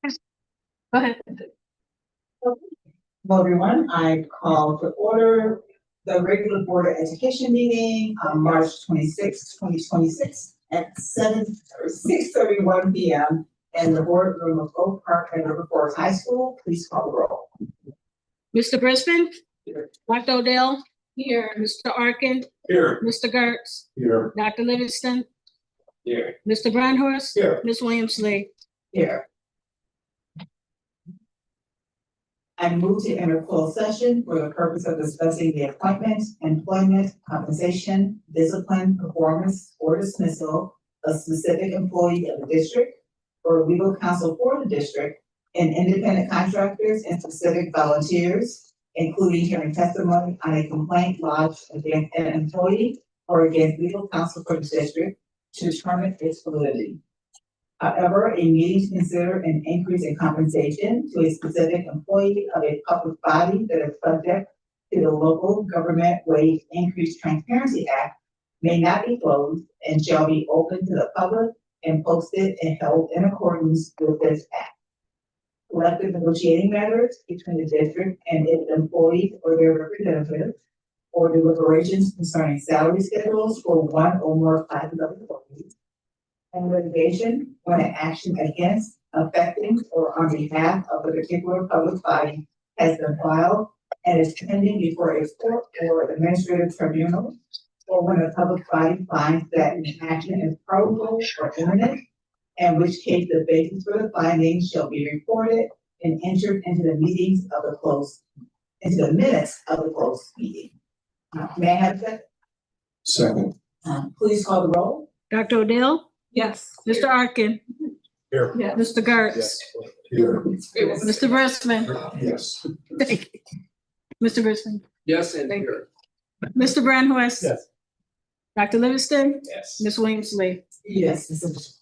Go ahead. Hello, everyone. I call to order the regular Board of Education meeting on March 26, 2026 at 6:31 p.m. in the boardroom of Oak Park at River Forest High School. Please call the roll. Mr. Brisbane? Here. Dr. Odell? Here. Mr. Arkin? Here. Mr. Gertz? Here. Dr. Livingston? Here. Mr. Brandhurst? Here. Ms. Williams-Lee? Here. I move to enter closed session for the purpose of discussing the appointment, employment, compensation, discipline, performance, or dismissal of specific employee of the district or legal counsel for the district and independent contractors and specific volunteers, including hearing testimony on a complaint lodged against an employee or against legal counsel for the district to determine its validity. However, a meeting to consider an increase in compensation to a specific employee of a public body that is subject to the Local Government Wage Increase Transparency Act may not be closed and shall be open to the public and posted and held in accordance with this act. Collective negotiating matters between the district and its employees or their representatives, or deliberations concerning salary schedules for one or more classes of employees, and litigation when an action against, affecting, or on behalf of a particular public body has been filed and is pending before a court or administrative tribunal, or when a public body finds that an action is probable or imminent, in which case the basis for the findings shall be reported and entered into the minutes of the closed meeting. May I have that? Second. Please call the roll. Dr. Odell? Yes. Mr. Arkin? Here. Yes. Mr. Gertz? Here. Mr. Brisbane? Yes. Thank you. Mr. Brisbane? Yes, and here. Mr. Brandhurst? Yes. Dr. Livingston? Yes. Ms. Williams-Lee? Yes, this is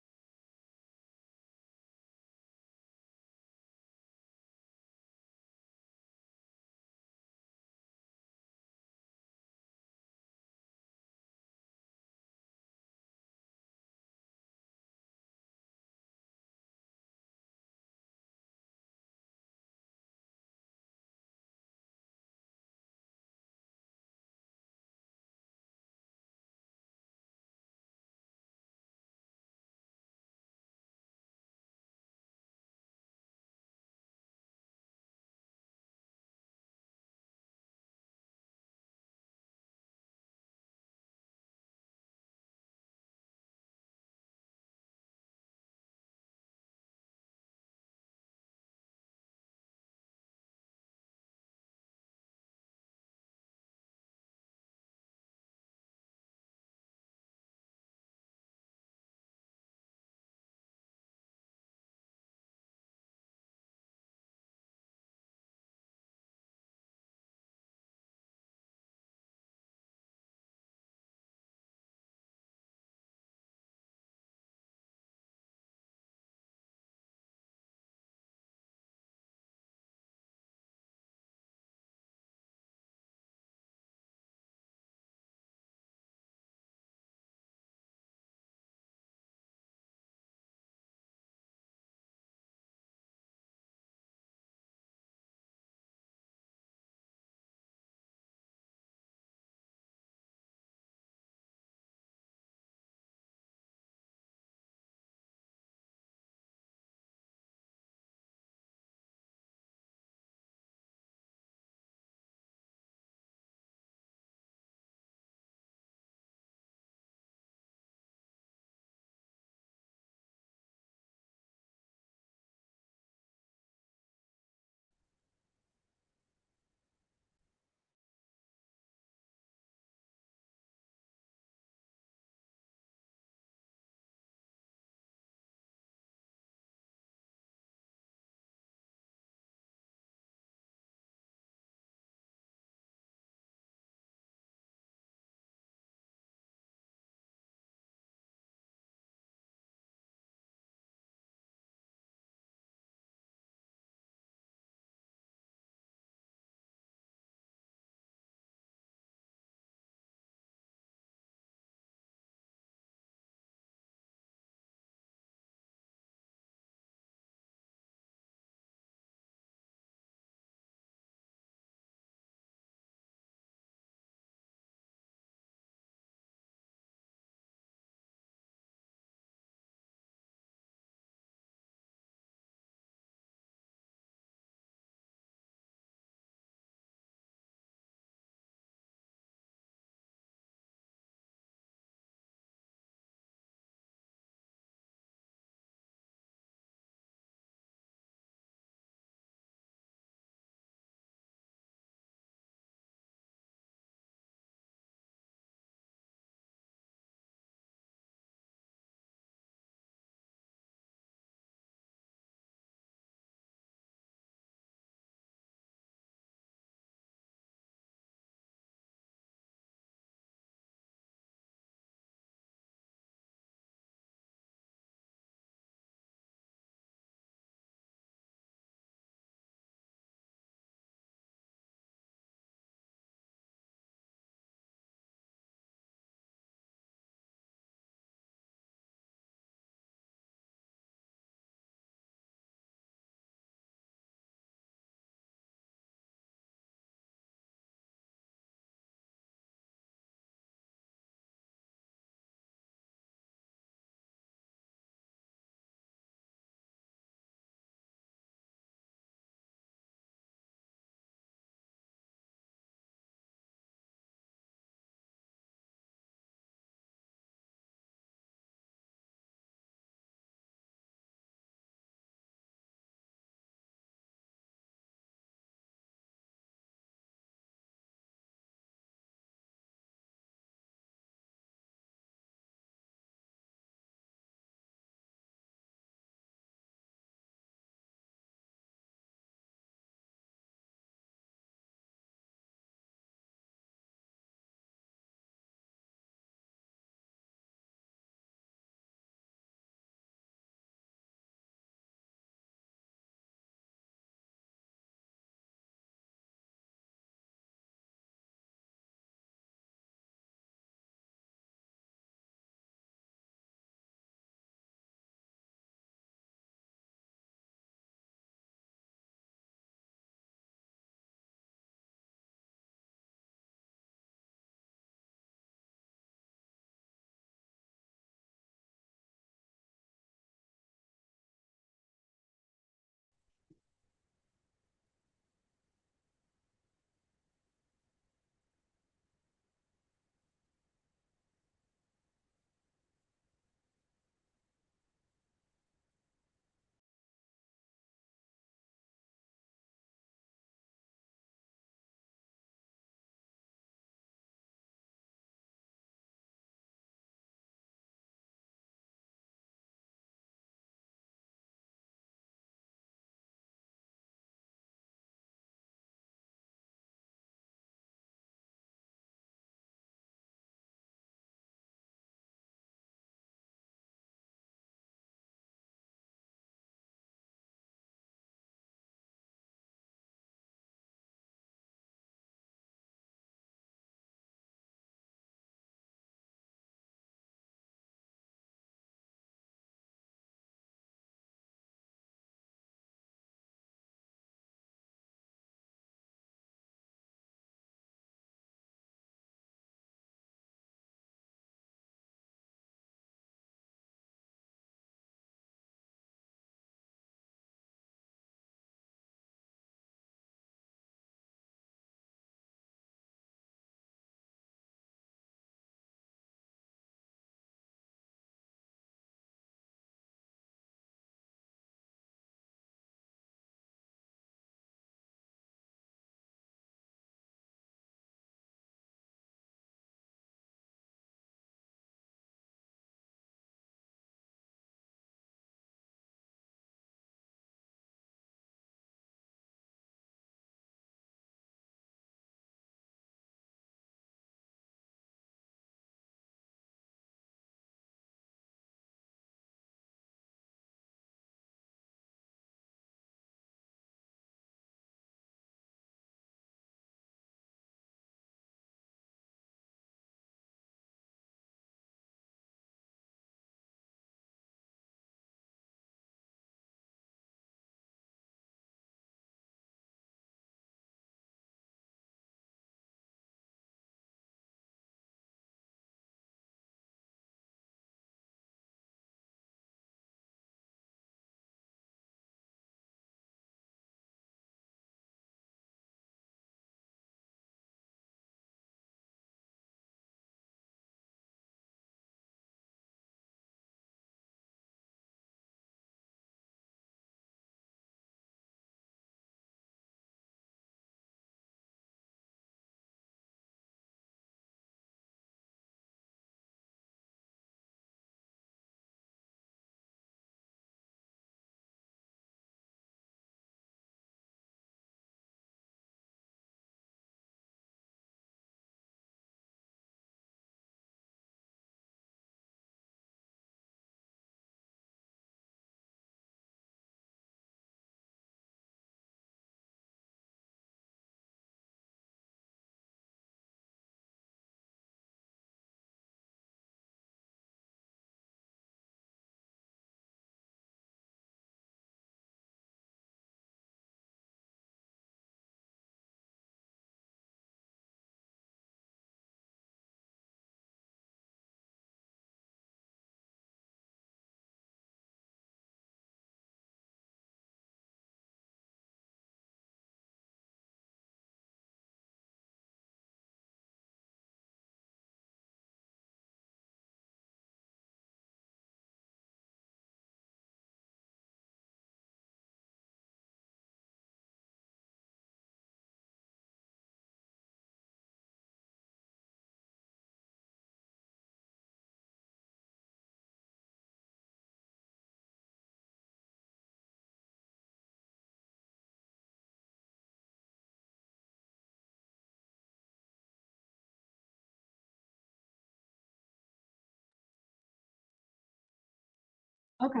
Okay.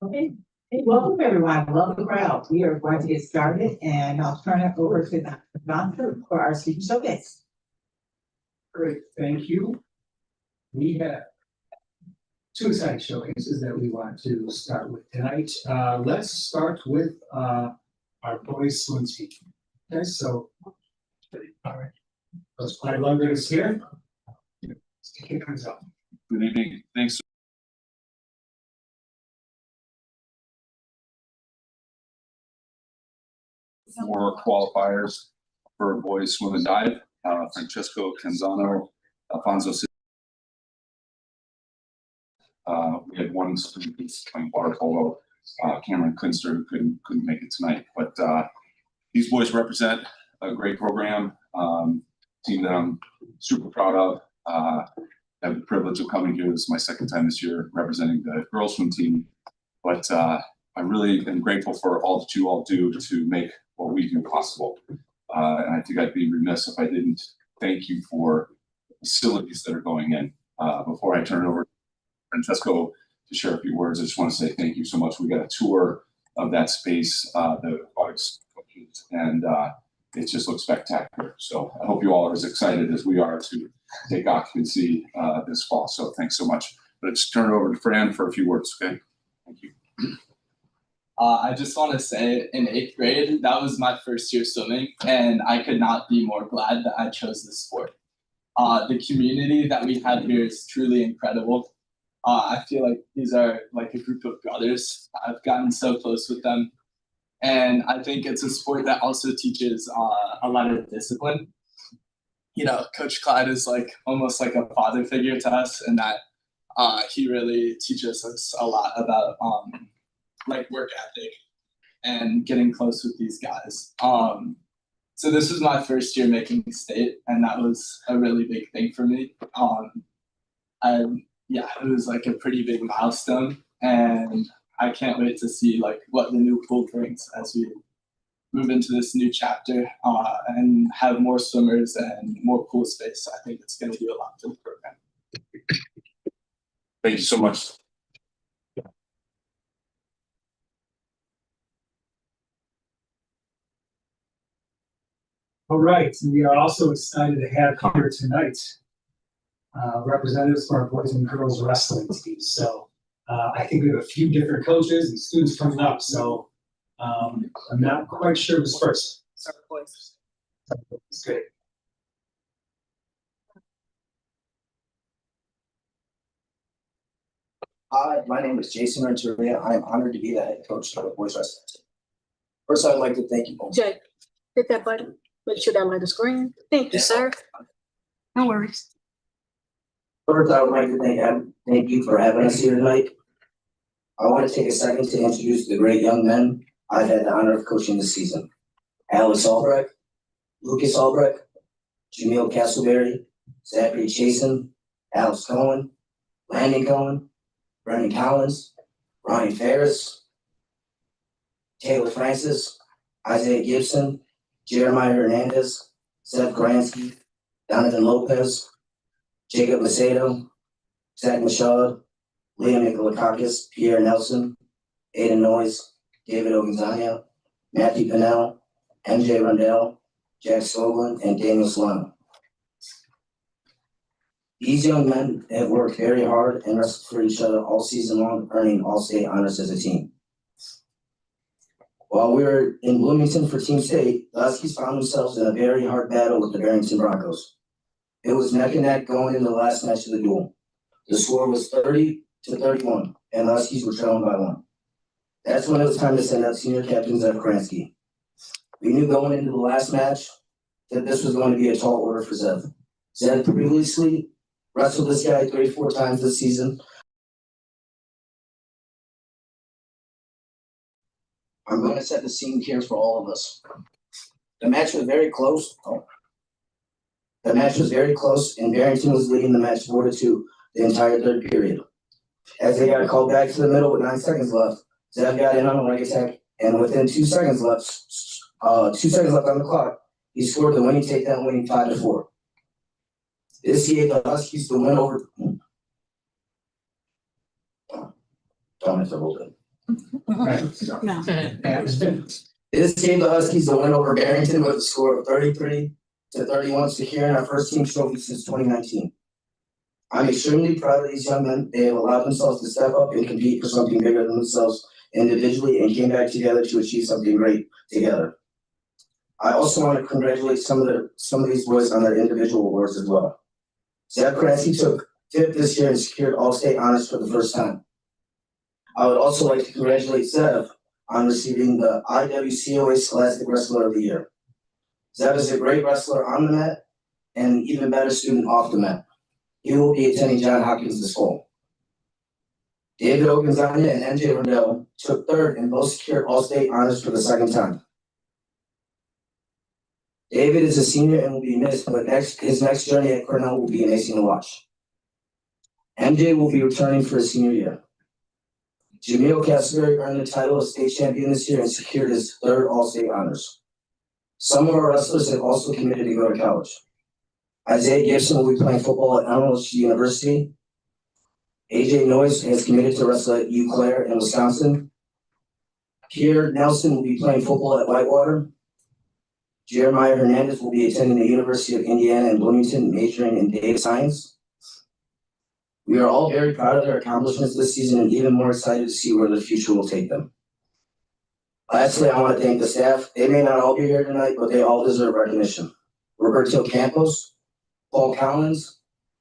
Okay, hey, welcome everyone. I love the crowd. We are going to get started and I'll turn it over to Dr. Johnson for our student showcase. Great, thank you. We have two exciting showcases that we want to start with tonight. Let's start with our boys swim team. Okay, so. All right. Those 5 Lundgren here. Let's kick it off. Good evening. Thanks. For qualifiers for boys swim and dive, Francesco Canzano, Alfonso. We had one student who's playing water polo, Cameron Kunster, who couldn't make it tonight. But these boys represent a great program, team that I'm super proud of. I have the privilege of coming here. This is my second time this year representing the girls swim team. But I really am grateful for all that you all do to make what we do possible. And I think I'd be remiss if I didn't thank you for the facilities that are going in. Before I turn it over to Francesco to share a few words, I just want to say thank you so much. We got a tour of that space, the aquatics coaches, and it just looks spectacular. So I hope you all are as excited as we are to take occupancy this fall. So thanks so much. But let's turn it over to Fran for a few words, okay? Thank you. I just want to say in 8th grade, that was my first year swimming, and I could not be more glad that I chose this sport. The community that we have here is truly incredible. I feel like these are like a group of brothers. I've gotten so close with them. And I think it's a sport that also teaches a lot of discipline. You know, Coach Clyde is like almost like a father figure to us, and that he really teaches us a lot about like work ethic and getting close with these guys. So this was my first year making state, and that was a really big thing for me. Yeah, it was like a pretty big milestone, and I can't wait to see like what the new pool brings as we move into this new chapter and have more swimmers and more pool space. I think it's going to do a lot for the program. Thank you so much. All right, and we are also excited to have here tonight representatives for our boys and girls wrestling team. So I think we have a few different coaches and students coming up. So I'm not quite sure who's first. Sorry, boys. That's great. Hi, my name is Jason Renteria. I am honored to be the head coach of the boys wrestling team. First, I would like to thank you both. Jay, hit that button. Make sure that light is green. Thank you, sir. No worries. First, I would like to thank you for having us here tonight. I want to take a second to introduce the great young men I've had the honor of coaching this season. Alex Albrecht, Lucas Albrecht, Jamil Castleberry, Zachary Chasen, Alex Cohen, Landon Cohen, Brendan Collins, Ryan Ferris, Taylor Francis, Isaiah Gibson, Jeremiah Hernandez, Seth Gransky, Donovan Lopez, Jacob Macedo, Zach Machad, Liam Nikolakakis, Pierre Nelson, Aiden Noyes, David Ogunzania, Matthew Pinnell, MJ Rundell, Jack Skoglund, and Daniel Solano. These young men have worked very hard and wrestled for each other all season long, earning all-state honors as a team. While we were in Bloomington for Team State, the Huskies found themselves in a very hard battle with the Barrington Broncos. It was neck and neck going into the last match of the duel. The score was 30-31, and the Huskies were trailing by 1. That's when it was time to send out senior captain Zev Kransky. We knew going into the last match that this was going to be a tall order for Zev. Zev previously wrestled this guy 34 times this season. I'm going to set the scene here for all of us. The match was very close. The match was very close, and Barrington was leading the match 4-2 the entire third period. As they got called back to the middle with 9 seconds left, Zev got in on a leg attack, and within 2 seconds left, 2 seconds left on the clock, he scored the winning takedown, winning 5-4. This gave the Huskies the win over. The comment to hold it. No. This gave the Huskies the win over Barrington with a score of 33-31, securing our first team trophy since 2019. I'm extremely proud of these young men. They have allowed themselves to step up and compete for something bigger than themselves individually and came back together to achieve something great together. I also want to congratulate some of these boys on their individual awards as well. Zach Kransky took 5th this year and secured All-State honors for the first time. I would also like to congratulate Zev on receiving the IWCOA Scholastic Wrestler of the Year. Zev is a great wrestler on the mat and an even better student off the mat. He will be attending John Hopkins this fall. David Ogunzanya and MJ Rendell took 3rd and both secured All-State honors for the second time. David is a senior and will be missed, but his next journey at Cornell will be amazing to watch. MJ will be returning for his senior year. Jameel Castleberry earned the title of state champion this year and secured his 3rd All-State honors. Some of our wrestlers have also committed to go to college. Isaiah Gibson will be playing football at Arnold University. AJ Noyes has committed to wrestle at Eau Claire in Wisconsin. Kier Nelson will be playing football at Whitewater. Jeremiah Hernandez will be attending the University of Indiana in Bloomington, majoring in data science. We are all very proud of their accomplishments this season and even more excited to see where the future will take them. Lastly, I want to thank the staff. They may not all be here tonight, but they all deserve recognition. Roberto Campos, Paul Collins,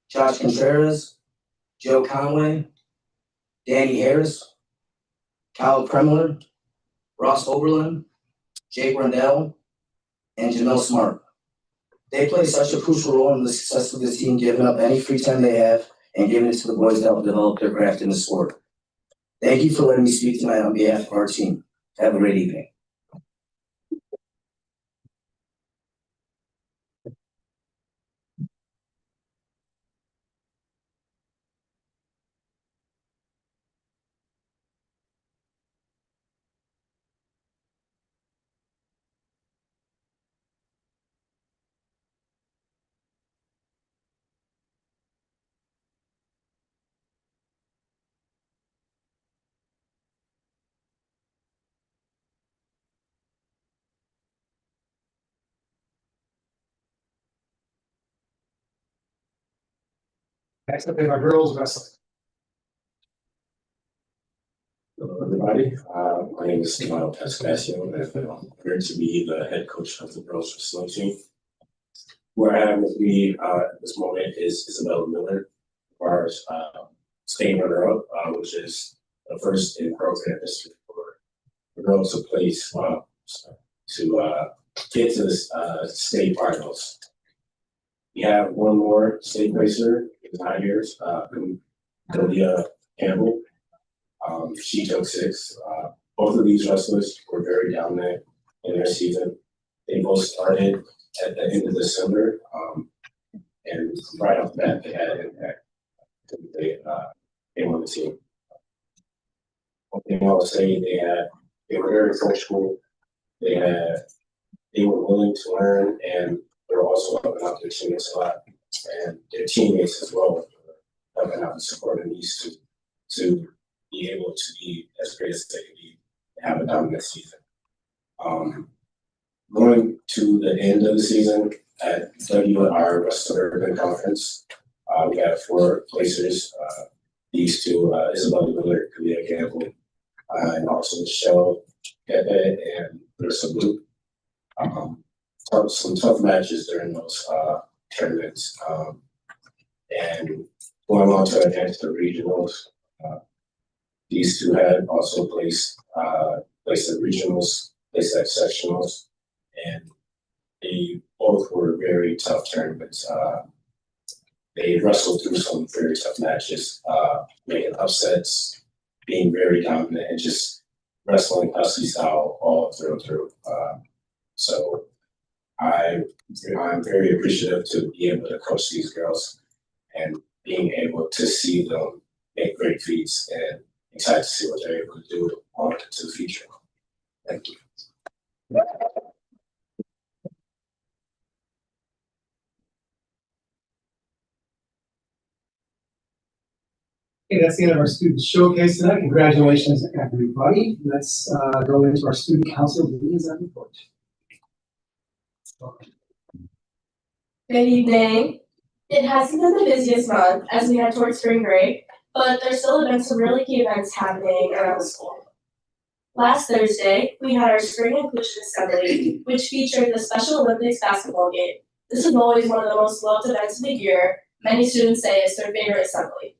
Josh Contreras, Joe Conway, Danny Harris, Kyle Kremler, Ross Oberlin, Jake Rundell, and Jamel Smart. They play such a crucial role in the success of the team, giving up any free time they have and giving it to the boys that will develop their craft in the sport. Thank you for letting me speak tonight on behalf of our team. Have a great evening. Next up is our girls wrestling. Hello, everybody. My name is Kyle Pascasio, and I'm here to be the head coach of the girls wrestling team. Where I am with me at this moment is Isabella Miller, our state runner-up, which is the first in program history for the girls to place to get to the state finals. We have one more state placer in 9 years, Delia Campbell. She took 6. Both of these wrestlers were very dominant in their season. They both started at the end of December, and right off the bat, they had an impact. They won the team. One thing I would say, they were very coachable. They were willing to learn, and they were also helping out their teammates a lot, and their teammates as well, helping out and supporting these to be able to be as great as they can be and have a dominant season. Going to the end of the season at WR Western Urban Conference, we have 4 placers. These 2, Isabella Miller, Kalia Campbell, and also Michelle Pepe and Larissa Blue. Some tough matches during those tournaments. And going on to advance the regionals, these 2 had also placed at regionals, placed at sectionals, and they both were very tough tournaments. They wrestled through some very tough matches, making upsets, being very dominant, and just wrestling Husky style all through. So I'm very appreciative to be able to coach these girls and being able to see them make great feats, and excited to see what they're able to do on into the future. Thank you. Okay, that's the end of our student showcase tonight. Congratulations, everybody. Let's go into our student council liaison report. Good evening. It hasn't been the busiest month as we head towards spring break, but there's still been some really key events happening around the school. Last Thursday, we had our Spring Inclusion Assembly, which featured the Special Olympics basketball game. This is always one of the most loved events of the year. Many students say it's their favorite assembly.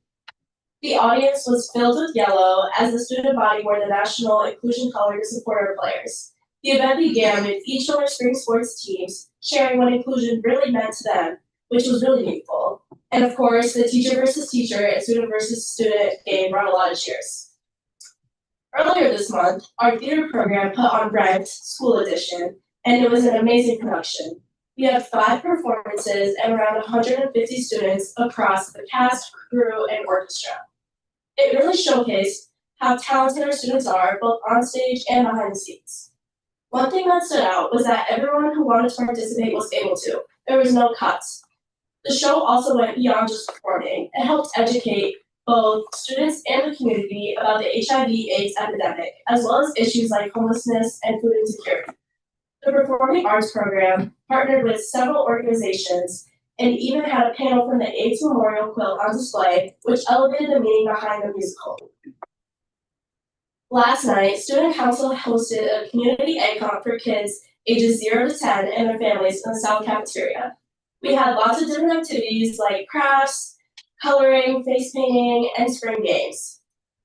The audience was filled with yellow as the student body wore the national inclusion color to support our players. The event began with each of our spring sports teams sharing what inclusion really meant to them, which was really meaningful. And of course, the teacher versus teacher and student versus student game brought a lot of cheers. Earlier this month, our theater program put on Rent School Edition, and it was an amazing production. We had 5 performances and around 150 students across the cast, crew, and orchestra. It really showcased how talented our students are, both on stage and behind the scenes. One thing that stood out was that everyone who wanted to participate was able to. There was no cuts. The show also went beyond just performing. It helped educate both students and the community about the HIV/AIDS epidemic, as well as issues like homelessness and food insecurity. The Performing Arts program partnered with several organizations and even had a panel from the AIDS Memorial Quilt on display, which elevated the meaning behind the musical. Last night, Student Council hosted a community egg hunt for kids ages 0 to 10 and their families in the South Cafeteria. We had lots of different activities like crafts, coloring, face painting, and spring games.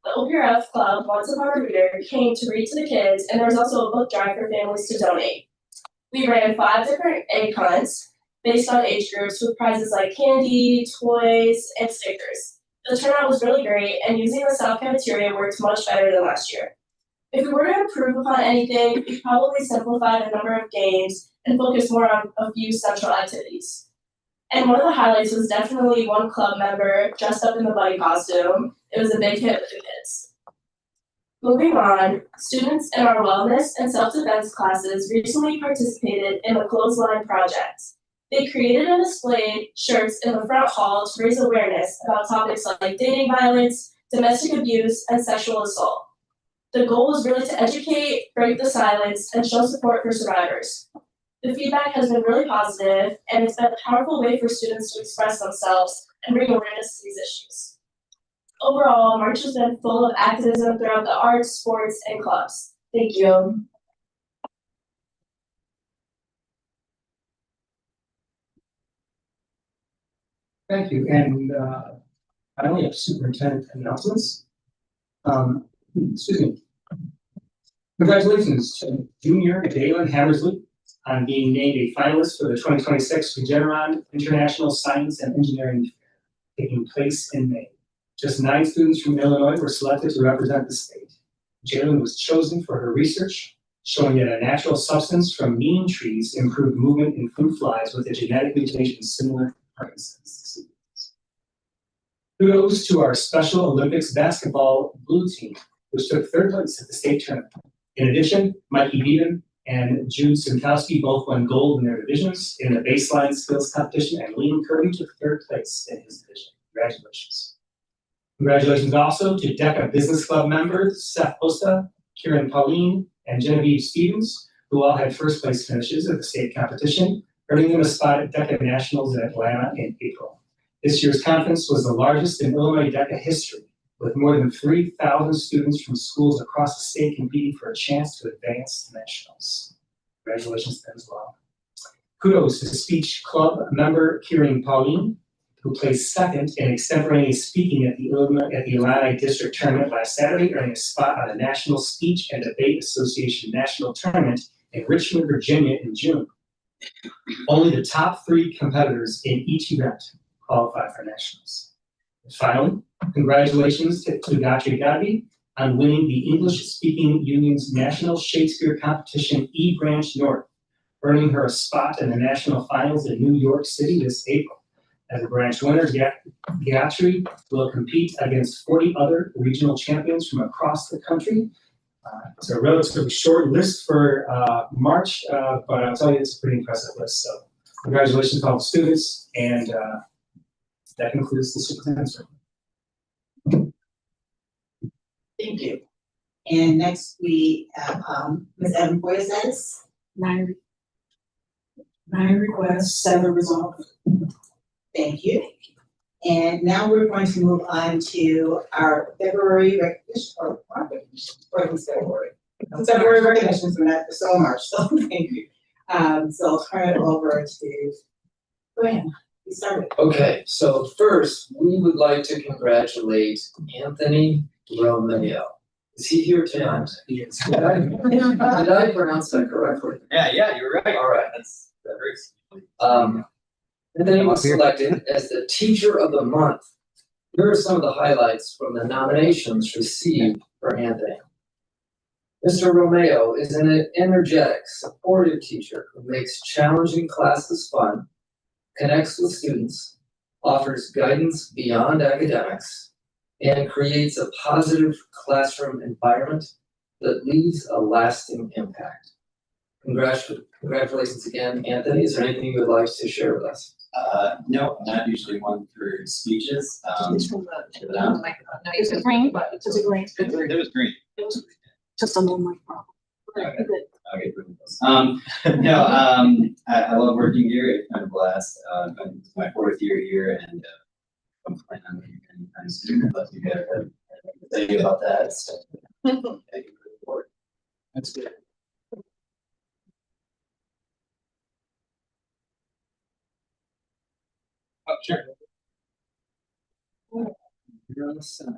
The OPRF Club, Once Upon a Reader, came to read to the kids, and there was also a book drive for families to donate. We ran 5 different egg hunts based on age groups with prizes like candy, toys, and stickers. The turnout was really great, and using the South Cafeteria worked much better than last year. If we were to improve upon anything, we'd probably simplify the number of games and focus more on a few central activities. And one of the highlights was definitely one club member dressed up in the bunny costume. It was a big hit with the kids. Moving on, students in our wellness and self-defense classes recently participated in the Clothesline Project. They created and displayed shirts in the front hall to raise awareness about topics like dating violence, domestic abuse, and sexual assault. The goal was really to educate, break the silence, and show support for survivors. The feedback has been really positive, and it's been a powerful way for students to express themselves and bring awareness to these issues. Overall, March has been full of activism throughout the arts, sports, and clubs. Thank you. Thank you, and I only have superintendent announcements. Excuse me. Congratulations to junior Dalen Hammersley on being named a finalist for the 2026 Regeneron International Science and Engineering Fair, taking place in May. Just 9 students from Illinois were selected to represent the state. Jalen was chosen for her research, showing that a natural substance from neem trees improved movement in fruit flies with a genetic mutation similar to Parkinson's disease. Kudos to our Special Olympics basketball blue team, which took 3rd place at the state tournament. In addition, Mikey Beaton and Jude Simkowski both won gold in their divisions in the baseline skills competition, and Liam Kirby took 3rd place in his division. Congratulations. Congratulations also to DECA Business Club members Seth Posta, Kieran Pauline, and Genevieve Stevens, who all had 1st place finishes at the state competition, earning them a spot at DECA Nationals in Atlanta in April. This year's conference was the largest in Illinois DECA history, with more than 3,000 students from schools across the state competing for a chance to advance to nationals. Congratulations to them as well. Kudos to Speech Club member Kieran Pauline, who placed 2nd in extemporaneous speaking at the Illini District Tournament last Saturday, earning a spot on the National Speech and Debate Association National Tournament in Richmond, Virginia in June. Only the top 3 competitors in each event qualify for nationals. And finally, congratulations to Gayatri Gadvi on winning the English Speaking Union's National Shakespeare Competition E-Branch North, earning her a spot in the national finals in New York City this April. As a branch winner, Gayatri will compete against 40 other regional champions from across the country. It's a relatively short list for March, but I'll tell you it's a pretty impressive list. So congratulations to all the students, and that concludes the superintendent's report. Thank you. And next we have, Ms. Evan Boyes. 9 requests, 7 resolved. Thank you. And now we're going to move on to our February recognition, or February recognitions, we're not so much, so thank you. So I'll turn it over to, go ahead, you started. Okay, so first, we would like to congratulate Anthony Romeo. Is he here tonight? Yes. Did I pronounce that correctly? Yeah, you're right. All right. That's very. And then he was selected as the Teacher of the Month. Here are some of the highlights from the nominations received for Anthony. Mr. Romeo is an energetic, supportive teacher who makes challenging classes fun, connects with students, offers guidance beyond academics, and creates a positive classroom environment that leaves a lasting impact. Congratulations again, Anthony. Is there anything you would like to share with us? No, I'm not usually one for speeches. It's from the, is it green? Is it green? It was green. It was just a little mic problem. Okay. Good. Okay, bring those. I love working here. It's been a blast. It's my 4th year here, and I'm planning on leaving anytime soon. I'd love to get a tell you about that. So, thank you for the support. That's good. Oh, sure. You're on the side.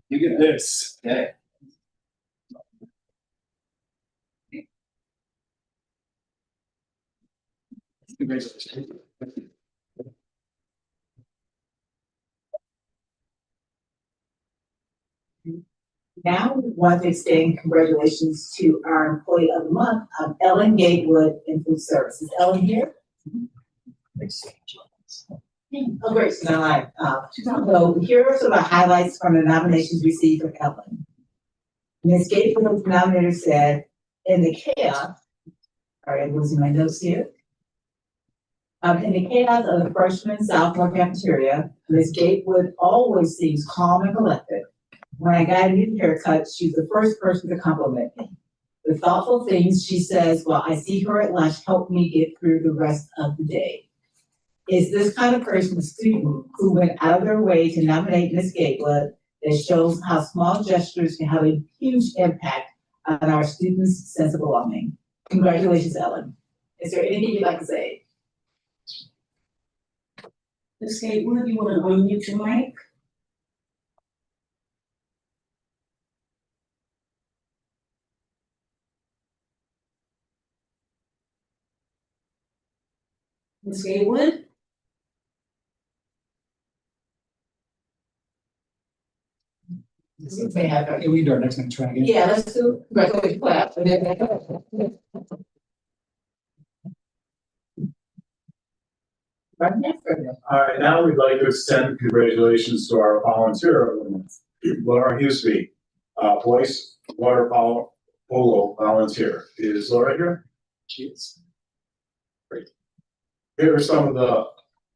You get this. Okay. Congratulations. Now we want to extend congratulations to our employee of the month, Ellen Gatewood in food service. Is Ellen here? Oh, great, she's not live. So here are some of the highlights from the nominations received for Ellen. Ms. Gatewood's nominator said, in the chaos, sorry, I'm losing my notes here. In the chaos of the freshman sophomore cafeteria, Ms. Gatewood always seems calm and collected. When I got a new haircut, she's the first person to compliment me. The thoughtful things she says while I see her at lunch help me get through the rest of the day. Is this kind of person a student who went out of their way to nominate Ms. Gatewood that shows how small gestures can have a huge impact on our students' sense of belonging? Congratulations, Ellen. Is there anything you'd like to say? Ms. Gatewood, you want to unmute your mic? Ms. Gatewood? May have her. Okay, we can do our next one, try again. Yeah, let's do congratulations clap. Right next to them. All right, now we'd like to extend congratulations to our volunteer of the month, Laura Huseby, Boyce Water Polo volunteer. Is Laura here? She is. Great. Here are some of the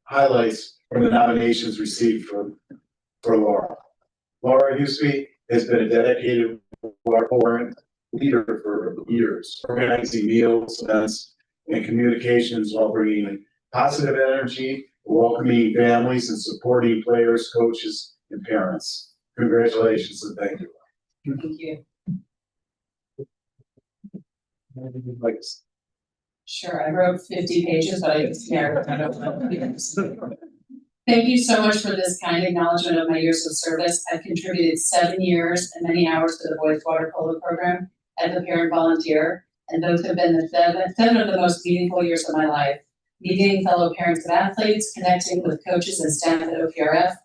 highlights from the nominations received for Laura. Laura Huseby has been a dedicated water polo leader for years, organizing meals, events, and communications while bringing positive energy, welcoming families, and supporting players, coaches, and parents. Congratulations and thank you. Thank you. Sure, I wrote 50 pages, but I just narrowed it down to Thank you so much for this kind acknowledgement of my years of service. I've contributed 7 years and many hours to the Boys Water Polo program as a parent volunteer, and those have been the seven of the most meaningful years of my life. Meeting fellow parents of athletes, connecting with coaches and staff at OPRF,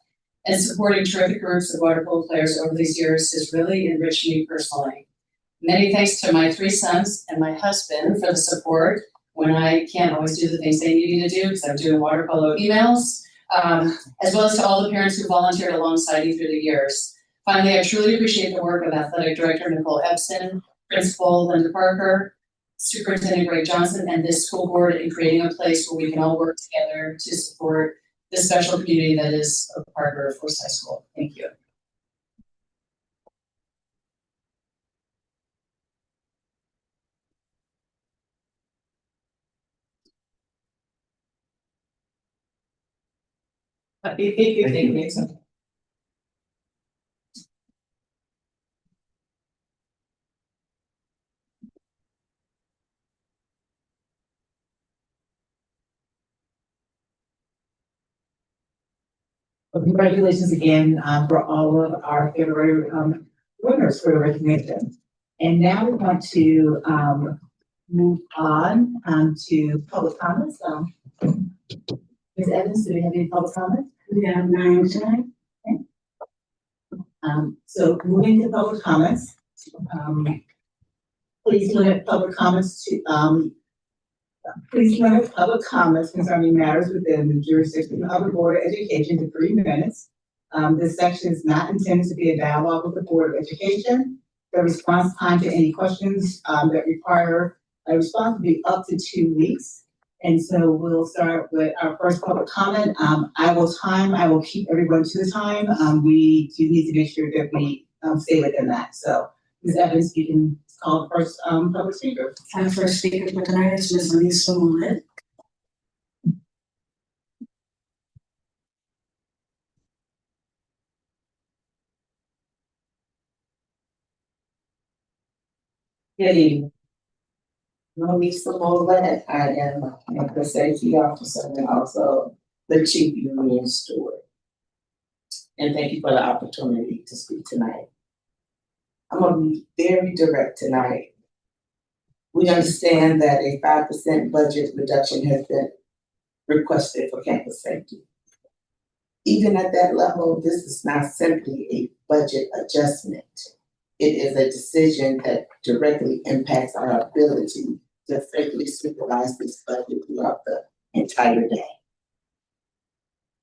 and supporting terrific groups of water polo players over these years has really enriched me personally. Many thanks to my 3 sons and my husband for the support when I can't always do the things they need me to do because I'm doing water polo emails. As well as to all the parents who volunteered alongside you through the years. Finally, I truly appreciate the work of Athletic Director Nicole Epson, Principal Linda Parker, Superintendent Greg Johnson, and this school board in creating a place where we can all work together to support the special community that is a Parker Forest High School. Thank you. Well, congratulations again, for all of our February, winners for the recognition. And now we want to, move on, to public comments. Ms. Evans, do we have any public comments? We have 9 tonight. Okay. So moving to public comments, please limit public comments to, please limit public comments concerning matters within the jurisdiction of the Board of Education to 3 minutes. This section is not intended to be a dialogue with the Board of Education. The response time to any questions that require a response will be up to 2 weeks. And so we'll start with our first public comment. I will keep everyone to the time. We do need to make sure that we stay within that. So Ms. Evans, you can call the first public speaker. Our first speaker for tonight is Ms. Lisa Moulin. Good evening. I'm Lisa Molet. I am a campus safety officer and also the chief union steward. And thank you for the opportunity to speak tonight. I'm gonna be very direct tonight. We understand that a 5% budget reduction has been requested for campus safety. Even at that level, this is not simply a budget adjustment. It is a decision that directly impacts our ability to faithfully supervise this budget throughout the entire day.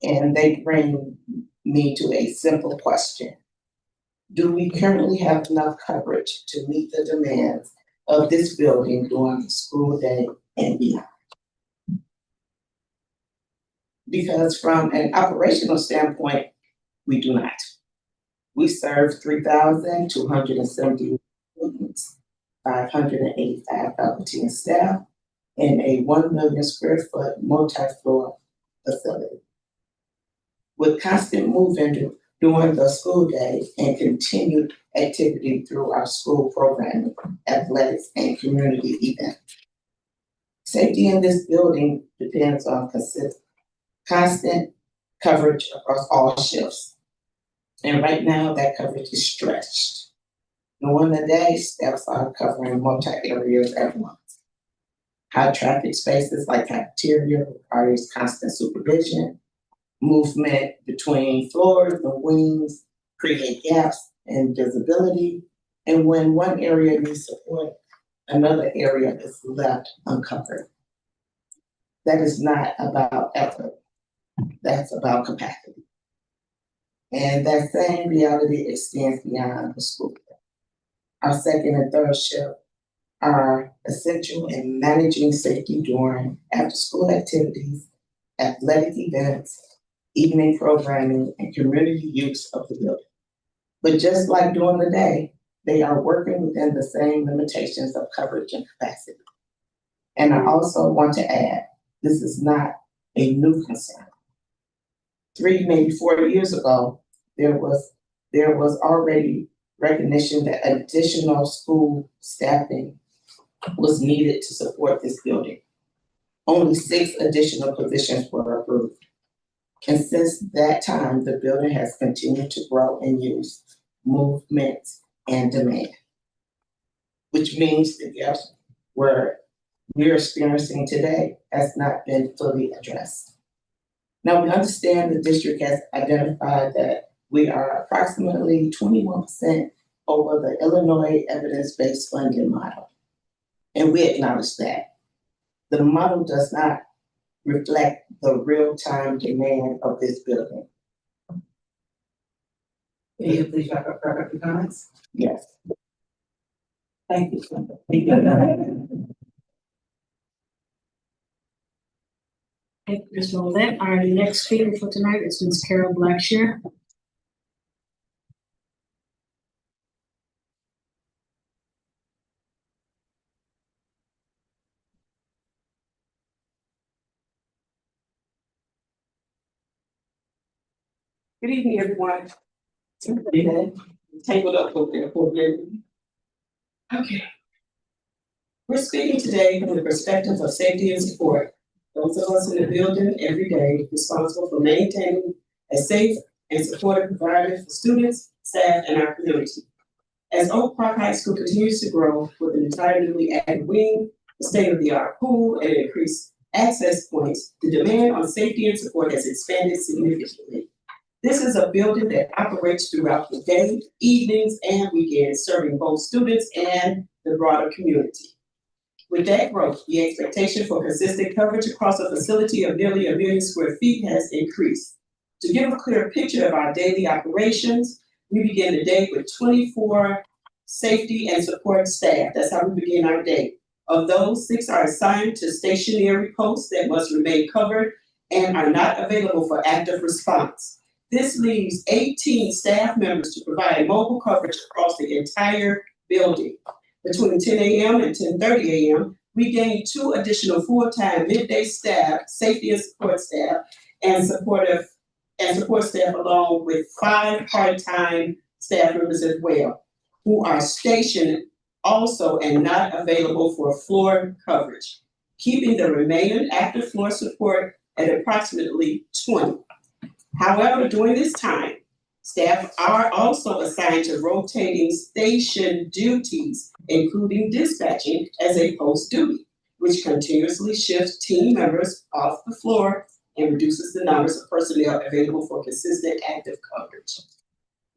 And they bring me to a simple question. Do we currently have enough coverage to meet the demands of this building during the school day and beyond? Because from an operational standpoint, we do not. We serve 3,270 students, 585 faculty and staff, in a 1 million square foot multi-floor facility. With constant movement during the school day and continued activity through our school programming, athletics, and community events. Safety in this building depends on constant coverage across all shifts. And right now that coverage is stretched. During the day, staffs are covering multi areas at once. High traffic spaces like cafeteria requires constant supervision. Movement between floors and wings create gaps in visibility. And when one area needs support, another area is left uncovered. That is not about effort. That's about capacity. And that same reality extends beyond the school. Our second and third shift are essential in managing safety during after-school activities, athletic events, evening programming, and community use of the building. But just like during the day, they are working within the same limitations of coverage and capacity. And I also want to add, this is not a new concern. 3, maybe 4 years ago, there was already recognition that additional school staffing was needed to support this building. Only 6 additional positions were approved. And since that time, the building has continued to grow in use, movement, and demand, which means the gaps where we're experiencing today has not been fully addressed. Now, we understand the district has identified that we are approximately 21% over the Illinois evidence-based funding model. And we acknowledge that. The model does not reflect the real-time demand of this building. Can you please wrap up your comments? Yes. Thank you. Thank you. Thank you, Ms. Moulin. Our next speaker for tonight is Ms. Carol Blackshear. Good evening, everyone. Somebody had tangled up over there for a minute. Okay. We're speaking today from the perspective of safety and support. Those of us in the building every day responsible for maintaining a safe and supportive environment for students, staff, and our community. As Oak Park High School continues to grow with an entirely newly added wing, a state-of-the-art pool, and increased access points, the demand on safety and support has expanded significantly. This is a building that operates throughout the day, evenings, and weekends, serving both students and the broader community. With that growth, the expectation for consistent coverage across a facility of nearly 1 million square feet has increased. To give a clear picture of our daily operations, we begin the day with 24 safety and support staff. That's how we begin our day. Of those, 6 are assigned to stationary posts that must remain covered and are not available for active response. This leaves 18 staff members to provide mobile coverage across the entire building. Between 10 a.m. and 10:30 a.m., we gain 2 additional full-time midday staff, safety and support staff, and support staff, along with 5 part-time staff members as well, who are stationed also and not available for floor coverage, keeping the remaining active floor support at approximately 20. However, during this time, staff are also assigned to rotating station duties, including dispatching as a post duty, which continuously shifts team members off the floor and reduces the numbers of personnel available for consistent active coverage.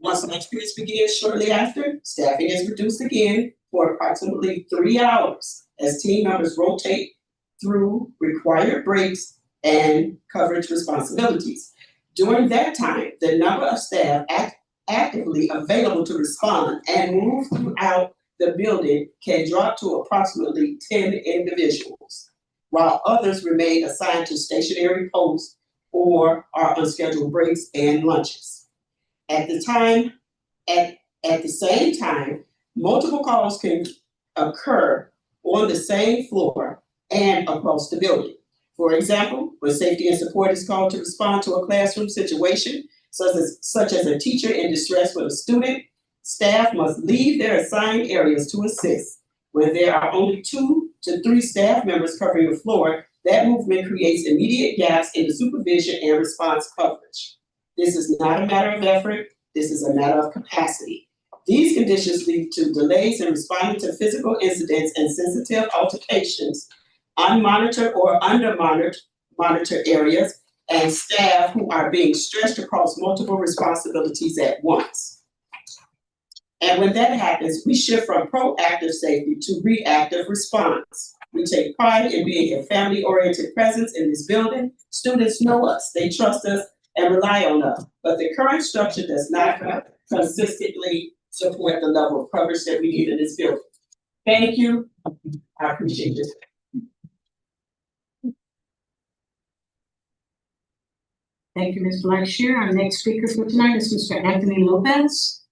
Once lunch periods begin shortly after, staffing is reduced again for approximately 3 hours as team members rotate through required breaks and coverage responsibilities. During that time, the number of staff actively available to respond and move throughout the building can drop to approximately 10 individuals, while others remain assigned to stationary posts or are on scheduled breaks and lunches. At the same time, multiple calls can occur on the same floor and across the building. For example, when safety and support is called to respond to a classroom situation, such as a teacher in distress with a student, staff must leave their assigned areas to assist. When there are only 2 to 3 staff members covering the floor, that movement creates immediate gaps in the supervision and response coverage. This is not a matter of effort, this is a matter of capacity. These conditions lead to delays in responding to physical incidents and sensitive altercations, unmonitored or under-monitored areas, and staff who are being stretched across multiple responsibilities at once. And when that happens, we shift from proactive safety to reactive response. We take pride in being a family-oriented presence in this building. Students know us, they trust us, and rely on us. But the current structure does not consistently support the level of coverage that we need in this building. Thank you. I appreciate it. Thank you, Ms. Blackshear. Our next speaker for tonight is Mr. Anthony Lopez.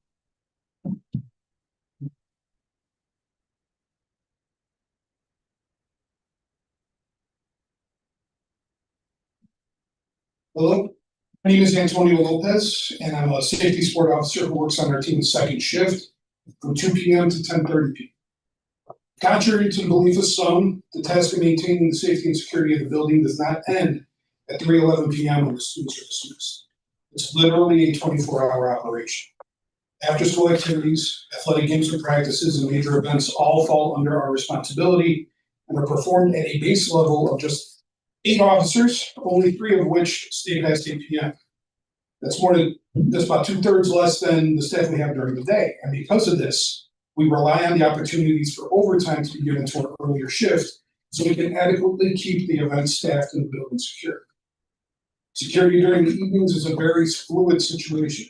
Hello, my name is Antonio Lopez, and I'm a safety support officer who works on our team's second shift from 2 p.m. to 10:30 p.m. Contrary to the belief of some, the task of maintaining the safety and security of the building does not end at 3:11 p.m. when the students are dismissed. It's literally a 24-hour operation. After school activities, athletic games and practices, and major events all fall under our responsibility and are performed at a base level of just 8 officers, only 3 of which stay past 8 p.m. That's about 2/3 less than the staff we have during the day. And because of this, we rely on the opportunities for overtime to be given to an earlier shift so we can adequately keep the event staffed and the building secure. Security during the evenings is a very fluid situation.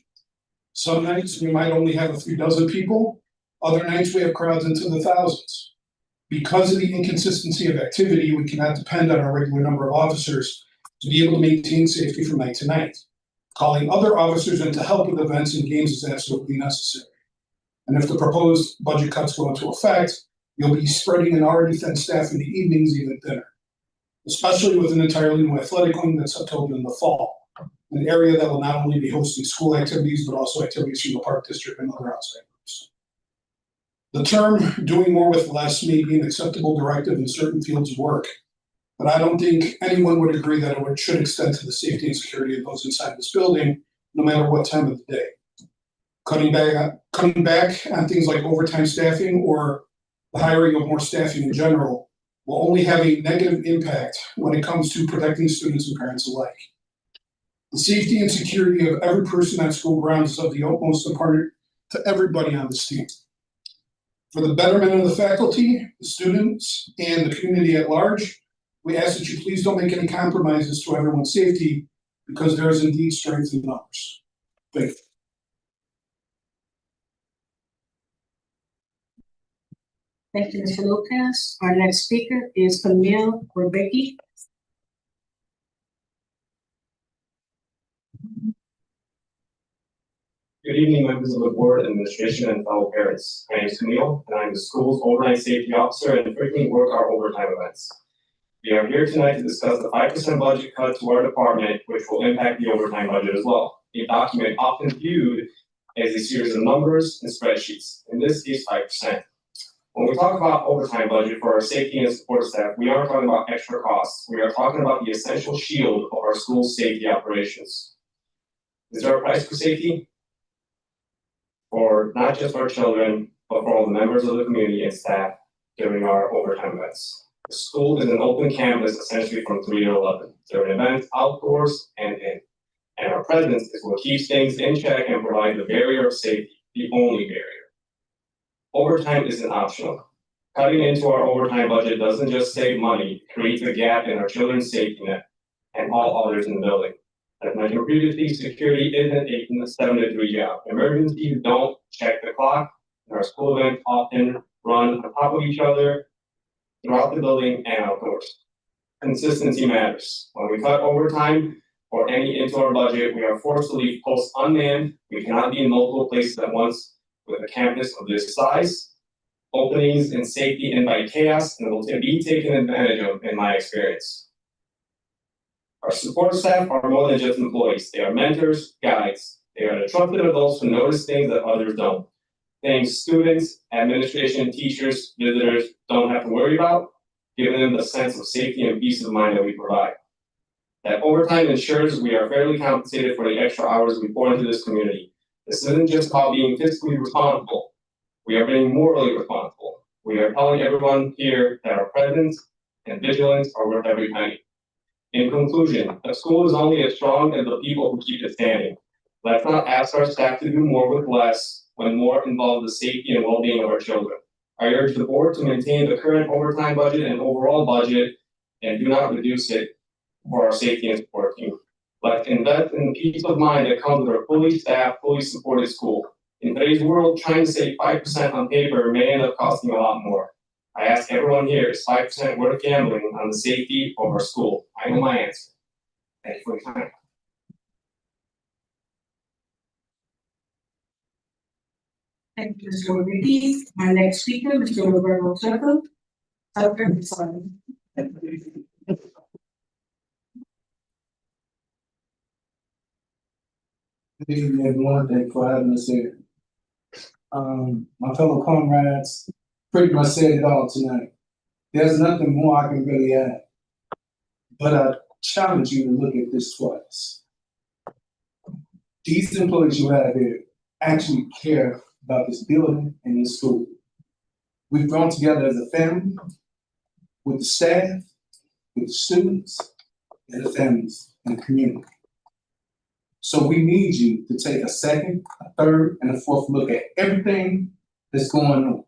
Some nights we might only have a few dozen people, other nights we have crowds into the thousands. Because of the inconsistency of activity, we cannot depend on our regular number of officers to be able to maintain safety from night to night. Calling other officers in to help with events and games is absolutely necessary. And if the proposed budget cuts go into effect, you'll be spreading an already thin staff in the evenings even thinner, especially with an entirely new athletic wing that's set to open in the fall. an area that will not only be hosting school activities, but also activities from the Park District and other outside groups. The term doing more with less may be an acceptable directive in certain fields of work, but I don't think anyone would agree that it should extend to the safety and security of those inside this building, no matter what time of the day. Cutting back on things like overtime staffing or the hiring of more staffing in general will only have a negative impact when it comes to protecting students and parents alike. The safety and security of every person on school grounds is of the utmost importance to everybody on this team. For the betterment of the faculty, the students, and the community at large, we ask that you please don't make any compromises to everyone's safety, because there is indeed strength in numbers. Thank you. Thank you, Mr. Lopez. Our next speaker is Camille Rebecki. Good evening, members of the board, administration, and fellow parents. My name is Camille, and I'm the school's overnight safety officer and frequently work our overtime events. We are here tonight to discuss the 5% budget cut to our department, which will impact the overtime budget as well. A document often viewed as a series of numbers and spreadsheets, in this case 5%. When we talk about overtime budget for our safety and support staff, we aren't talking about extra costs. We are talking about the essential shield of our school's safety operations. Is there a price for safety? For not just our children, but for all the members of the community and staff during our overtime events. The school is an open campus essentially from 3 to 11, during events outdoors and in. And our presence is what keeps things in check and provides the barrier of safety, the only barrier. Overtime isn't optional. Cutting into our overtime budget doesn't just save money, it creates a gap in our children's safety net and all others in the building. As mentioned previously, security isn't a 7 to 3 job. Emergencies don't check the clock, and our school events often run on top of each other throughout the building and outdoors. Consistency matters. When we cut overtime or any into our budget, we are forced to leave posts unmanned. We cannot be in multiple places at once with a campus of this size. Openings and safety invite chaos and will be taken advantage of in my experience. Our support staff are more than just employees. They are mentors, guides. They are the trusted adults who notice things that others don't. Things students, administration, teachers, visitors don't have to worry about, giving them the sense of safety and peace of mind that we provide. That overtime ensures we are fairly compensated for the extra hours we pour into this community. This isn't just about being fiscally responsible. We are being morally responsible. We are telling everyone here that our presence and vigilance are worth every penny. In conclusion, a school is only as strong as the people who keep it standing. Let's not ask our staff to do more with less when more involves the safety and well-being of our children. I urge the board to maintain the current overtime budget and overall budget and do not reduce it for our safety and support team. Let's invest in the peace of mind that comes with a fully staffed, fully supported school. In today's world, trying to save 5% on paper may end up costing a lot more. I ask everyone here, is 5% worth gambling on the safety of our school? I know my answer. Thank you for your time. Thank you, Mr. Rebecki. Our next speaker, Mr. Roberto Tucker. Sorry. Good evening, everyone. Thank you for having us here. My fellow comrades pretty much said it all tonight. There's nothing more I can really add. But I challenge you to look at this twice. These employees you have here actually care about this building and this school. We've grown together as a family, with the staff, with the students, and the families and the community. So we need you to take a second, a third, and a fourth look at everything that's going on.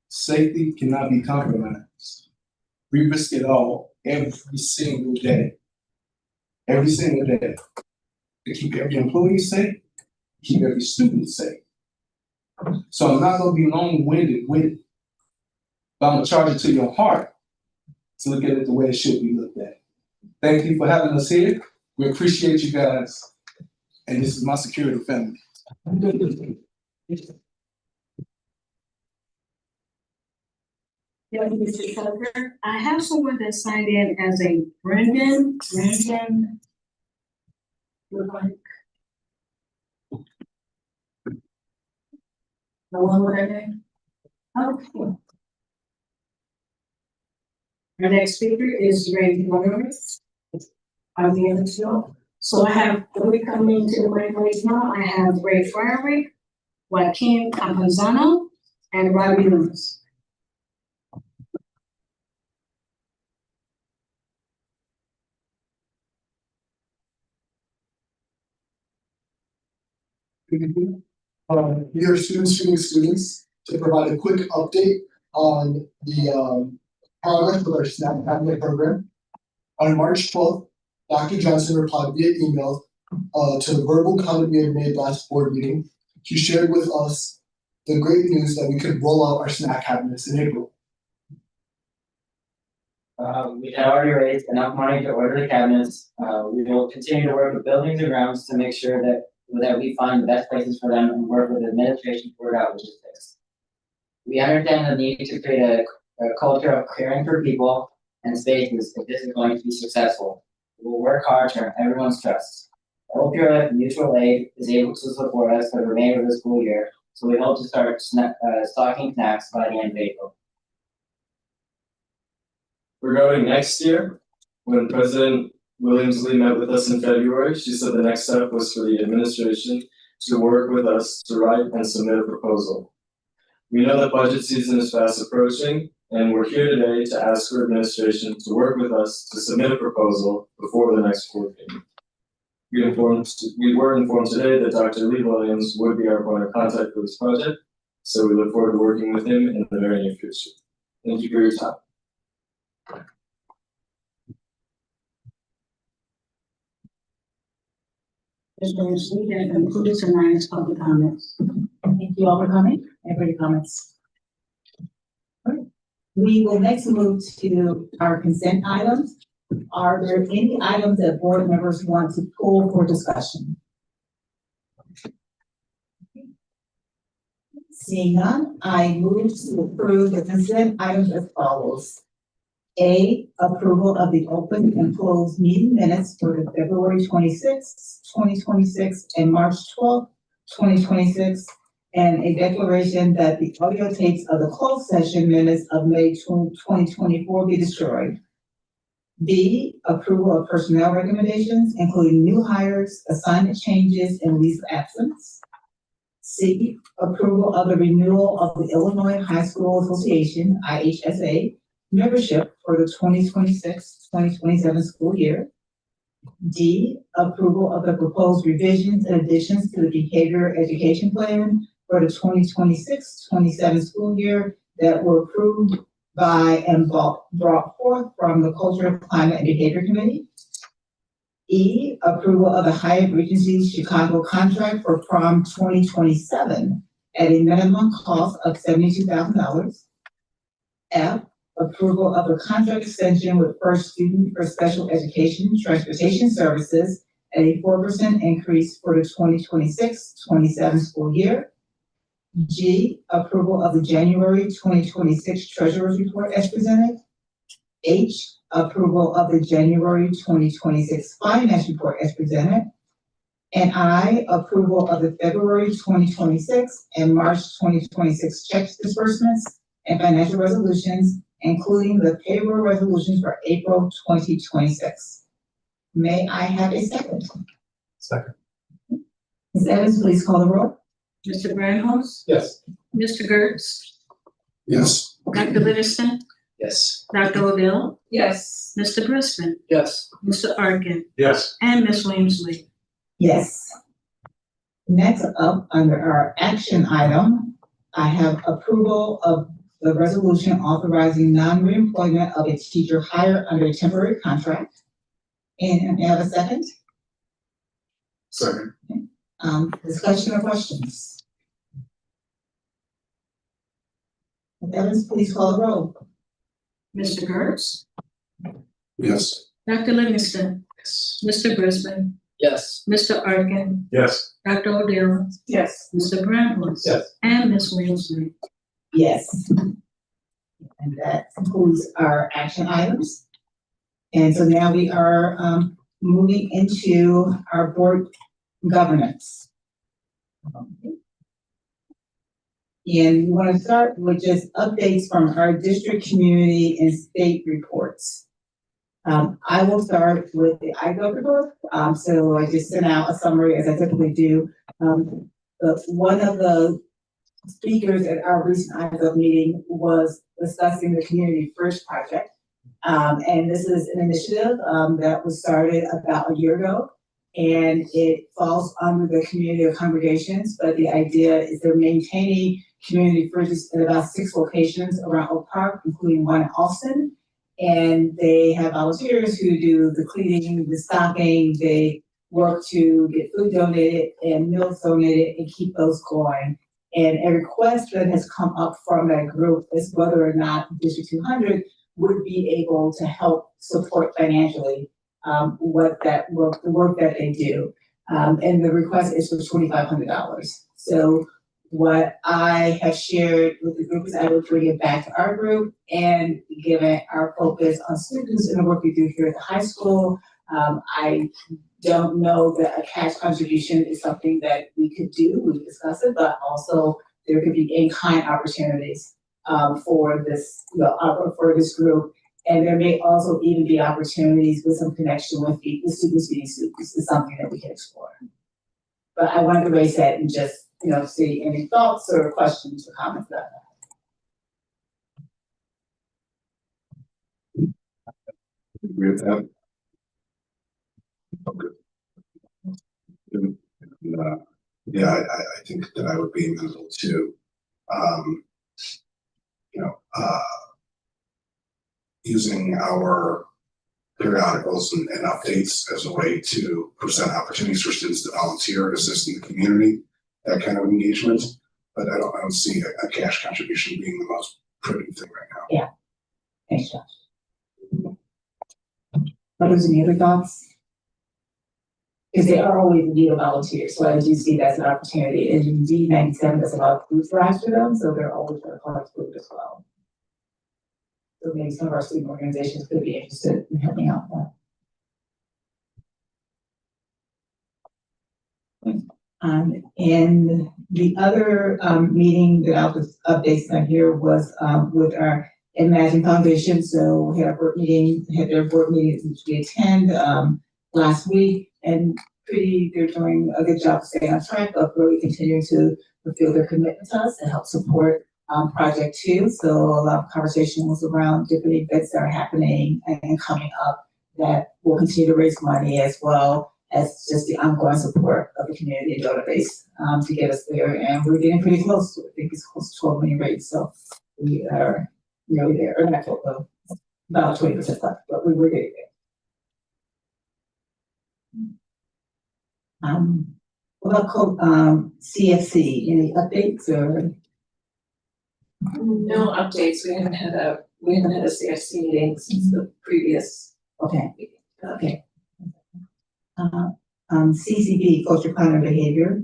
Safety cannot be compromised. We risk it all every single day. Every single day. To keep every employee safe, keep every student safe. So I'm not going to be long-winded with it, but I'm going to charge it to your heart to look at it the way it should be looked at. Thank you for having us here. We appreciate you guys. And this is my security family. Yeah, Mr. Tucker. I have someone that signed in as a Brendan. Look like. No one with her name? Okay. Our next speaker is Ray Montgomery. I'm the other two. So I have three coming to the mic right now. I have Ray Friary, Joaquin Campuzano, and Robbie Lewis. We are students to provide a quick update on the progress with our SNAP Pathway program. On March 12th, Dr. Johnson replied via email to the verbal comment we had made last board meeting. She shared with us the great news that we could roll out our snack cabinets in April. We had already raised enough money to order the cabinets. We will continue to work with buildings and grounds to make sure that we find the best places for them and work with administration to work out logistics. We understand the need to create a culture of caring for people and spaces if this is going to be successful. We will work hard to earn everyone's trust. OPRF Mutual Aid is able to support us for the remainder of the school year, so we hope to start stocking snacks by the end of April. Regarding next year, when President Williams-Lee met with us in February, she said the next step was for the administration to work with us to write and submit a proposal. We know that budget season is fast approaching, and we're here today to ask for administration to work with us to submit a proposal before the next board meeting. We were informed today that Dr. Lee Williams would be our point of contact for this project, so we look forward to working with him in the very near future. Thank you for your time. Ms. Williams-Lee, that concludes tonight's public comments. Thank you all for coming and for your comments. All right. We will next move to our consent items. Are there any items that board members want to pull for discussion? Seeing none, I move to approve the consent items as follows. A, approval of the open and closed meeting minutes for the February 26th, 2026 and March 12th, 2026, and a declaration that the audio tapes of the closed session minutes of May 2024 be destroyed. B, approval of personnel recommendations, including new hires, assignment changes, and leave of absence. C, approval of the renewal of the Illinois High School Association, IHSA, membership for the 2026-2027 school year. D, approval of the proposed revisions and additions to the behavior education plan for the 2026-27 school year that were approved by and brought forth from the Culture, Climate, and Behavior Committee. E, approval of the Hyatt Regency Chicago contract for prom 2027 at a minimum cost of $72,000. F, approval of a contract extension with First Student for Special Education Transportation Services at a 4% increase for the 2026-27 school year. G, approval of the January 2026 Treasurer's Report as presented. H, approval of the January 2026 Finance Report as presented. And I, approval of the February 2026 and March 2026 checks disbursements and financial resolutions, including the payroll resolutions for April 2026. May I have a second? Second. Ms. Evans, please call the roll. Mr. Grandhouse, Yes. Mr. Gertz, Yes. Dr. Livingston, Yes. Dr. Odell, Yes. Mr. Briskman, Yes. Mr. Arkin, Yes. and Ms. Williams-Lee. Yes. Next up, under our action item, I have approval of the resolution authorizing non-reemployment of a teacher hired under a temporary contract. And may I have a second? Second. Discussion or questions? Ms. Evans, please call the roll. Mr. Gertz, Yes. Dr. Livingston, Mr. Briskman, Yes. Mr. Arkin, Yes. Dr. Odell, Yes. Mr. Grandhouse, Yes. and Ms. Williams-Lee. Yes. And that concludes our action items. And so now we are moving into our board governance. And we want to start with just updates from our district, community, and state reports. I will start with the IGO report. So I just sent out a summary as I typically do. One of the speakers at our recent IGO meeting was discussing the Community First project. And this is an initiative that was started about a year ago. And it falls under the community of congregations, but the idea is they're maintaining Community First at about 6 locations around Oak Park, including one in Austin. And they have volunteers who do the cleaning, the stocking, they work to get food donated and meals donated and keep those going. And a request that has come up from that group is whether or not District 200 would be able to help support financially the work that they do. And the request is for $2,500. So what I have shared with the group is I will bring it back to our group, and given our focus on students and the work we do here at the high school, I don't know that a cash contribution is something that we could do. We discussed it, but also there could be in-kind opportunities for this, for this group. And there may also even be opportunities with some connection with the students being students. Is something that we can explore. But I wanted to raise that and just, see any thoughts or questions or comments about that. Agree with that? Okay. Yeah, I think that I would be amenable to, using our periodicals and updates as a way to present opportunities for students to volunteer, assist in the community, that kind of engagement. But I don't see a cash contribution being the most prudent thing right now. Yeah. Thanks, Josh. Others, any other thoughts? Because they are always in need of volunteers, so I do see that's an opportunity. And D97 does a lot of food drives for them, so they're always going to collect food as well. So maybe some of our student organizations could be interested in helping out with that. And the other meeting that I'll just update on here was with our Imagine Foundation. So we had a board meeting, had their board meeting which we attend last week, and they're doing a good job staying on track of really continuing to fulfill their commitment to us and help support Project 2. So a lot of conversation was around different events that are happening and coming up that will continue to raise money, as well as just the ongoing support of the community database to get us there. And we're getting pretty close to it. I think it's close to 12 million rates. So we are nearly there, or not 12, about 20% left, but we were getting there. What about CFC? Any updates or? No updates. We haven't had a CFC meeting since the previous. Okay. CCB, culture, content, behavior.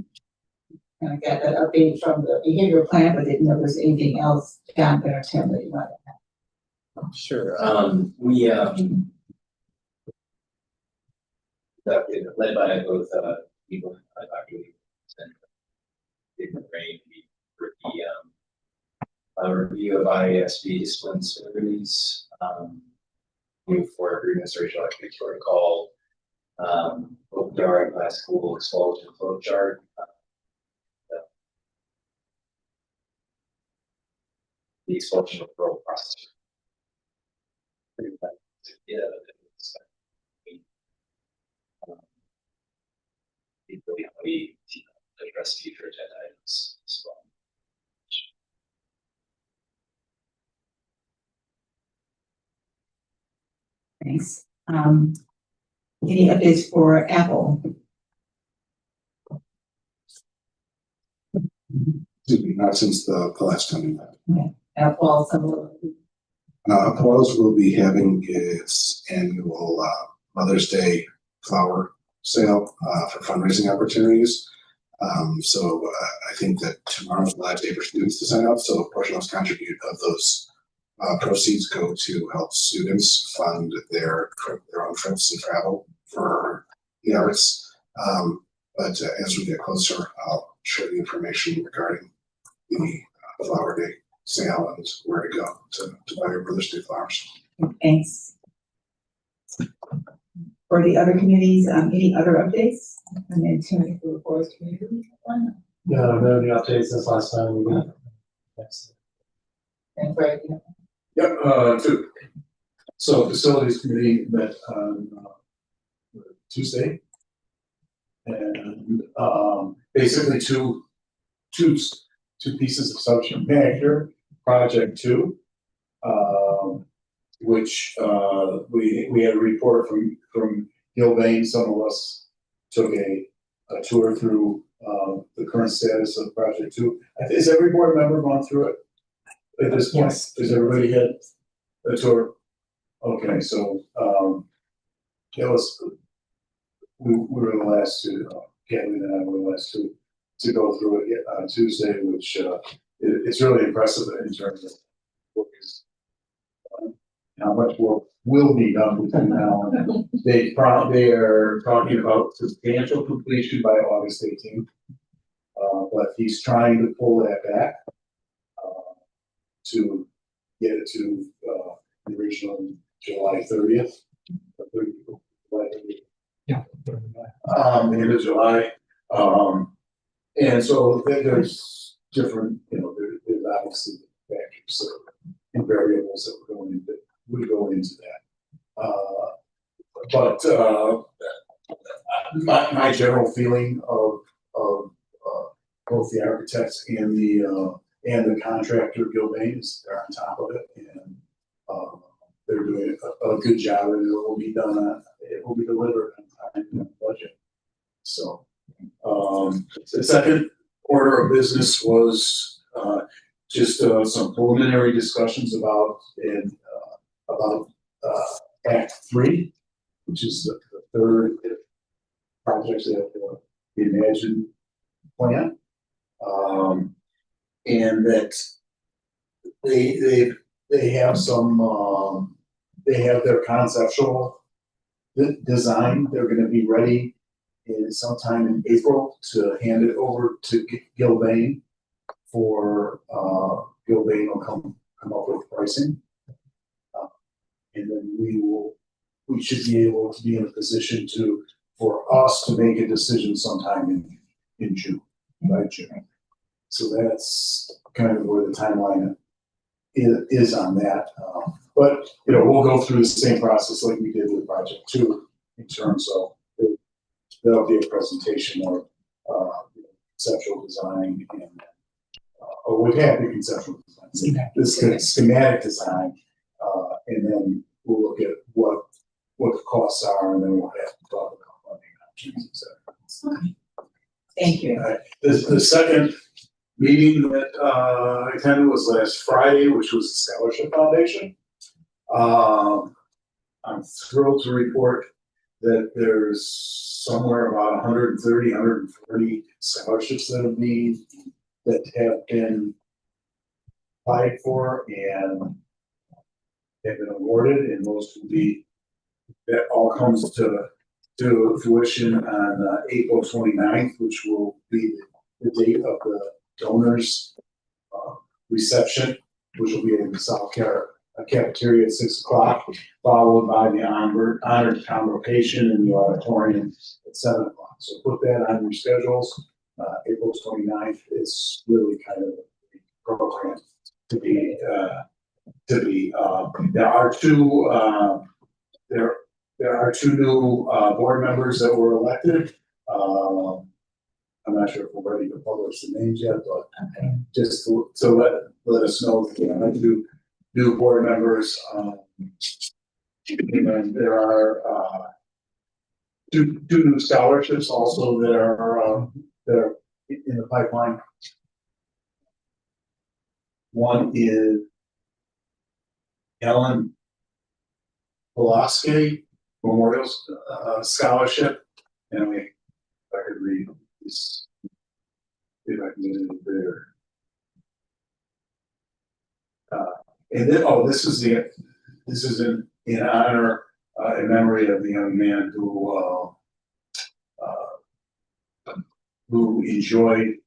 And I got that update from the behavior plan, but didn't know there's anything else down there, Tim, that you want to add. Sure. We led by both people, Dr. and different range for the review of IASB discipline series, for agreements, racial equity protocol, OPR class school expulsion flow chart. The expulsion referral process. Yeah, really how we address future agenda items as well. Thanks. Any updates for Apple? Not since the last time we met. Okay. Apple, Apollo's will be having its annual Mother's Day flower sale for fundraising opportunities. So I think that tomorrow's the last day for students to sign up. So a portion of those proceeds go to help students fund their own trips and travel for the arts. But as we get closer, I'll share the information regarding the Flower Day sale and where to go to buy your Brother's Day flowers. Thanks. For the other committees, any other updates? And then Timothy for the Forest Community. No, no new updates since last time we got. And Fred, Yep, two. So facilities committee met on Tuesday. And basically two pieces of subject matter. Project 2, which we had a report from Gilbane. Some of us took a tour through the current status of Project 2. Has every board member gone through it at this point? Yes. Has everybody had a tour? Okay, so it was we were the last two. Kathleen and I were the last two to go through it on Tuesday, which it's really impressive in terms of what is how much work will be done between now and then. They are talking about substantial completion by August 18th, but he's trying to pull that back to get it to the original July 30th. Yeah. The end of July. And so there's different, there's obviously factors and variables that would go into that. But my general feeling of both the architects and the contractor Gilbane is they're on top of it, and they're doing a good job, and it will be done. It will be delivered on time and budget. So the second order of business was just some preliminary discussions about Act 3, which is the third project that the Imagine plan, and that they have some they have their conceptual design. They're going to be ready sometime in April to hand it over to Gilbane for Gilbane will come up with pricing, and then we should be able to be in a position for us to make a decision sometime in June, by June. So that's kind of where the timeline is on that. But we'll go through the same process like we did with Project 2 in terms of there'll be a presentation of conceptual design and we have the conceptual design, the schematic design, and then we'll look at what the costs are, and then we'll have to talk about funding options, etc. Thank you. The second meeting that I attended was last Friday, which was the Scholarship Foundation. I'm thrilled to report that there's somewhere about 130, 140 scholarships that have been applied for and have been awarded, and those will be, that all comes to fruition on April 29th, which will be the date of the donors reception, which will be in the South cafeteria at 6 o'clock, followed by the honored convocation in the auditorium at 7 o'clock. So put that on your schedules. April 29th is really kind of a program to be. There are two new board members that were elected. I'm not sure if we're ready to publish the names yet, but just to let us know that new board members. And then there are two new scholarships also that are in the pipeline. One is Ellen Pulaski Memorial Scholarship, and if I could read this, if I can get it there. And then, this is in honor in memory of the young man who enjoyed,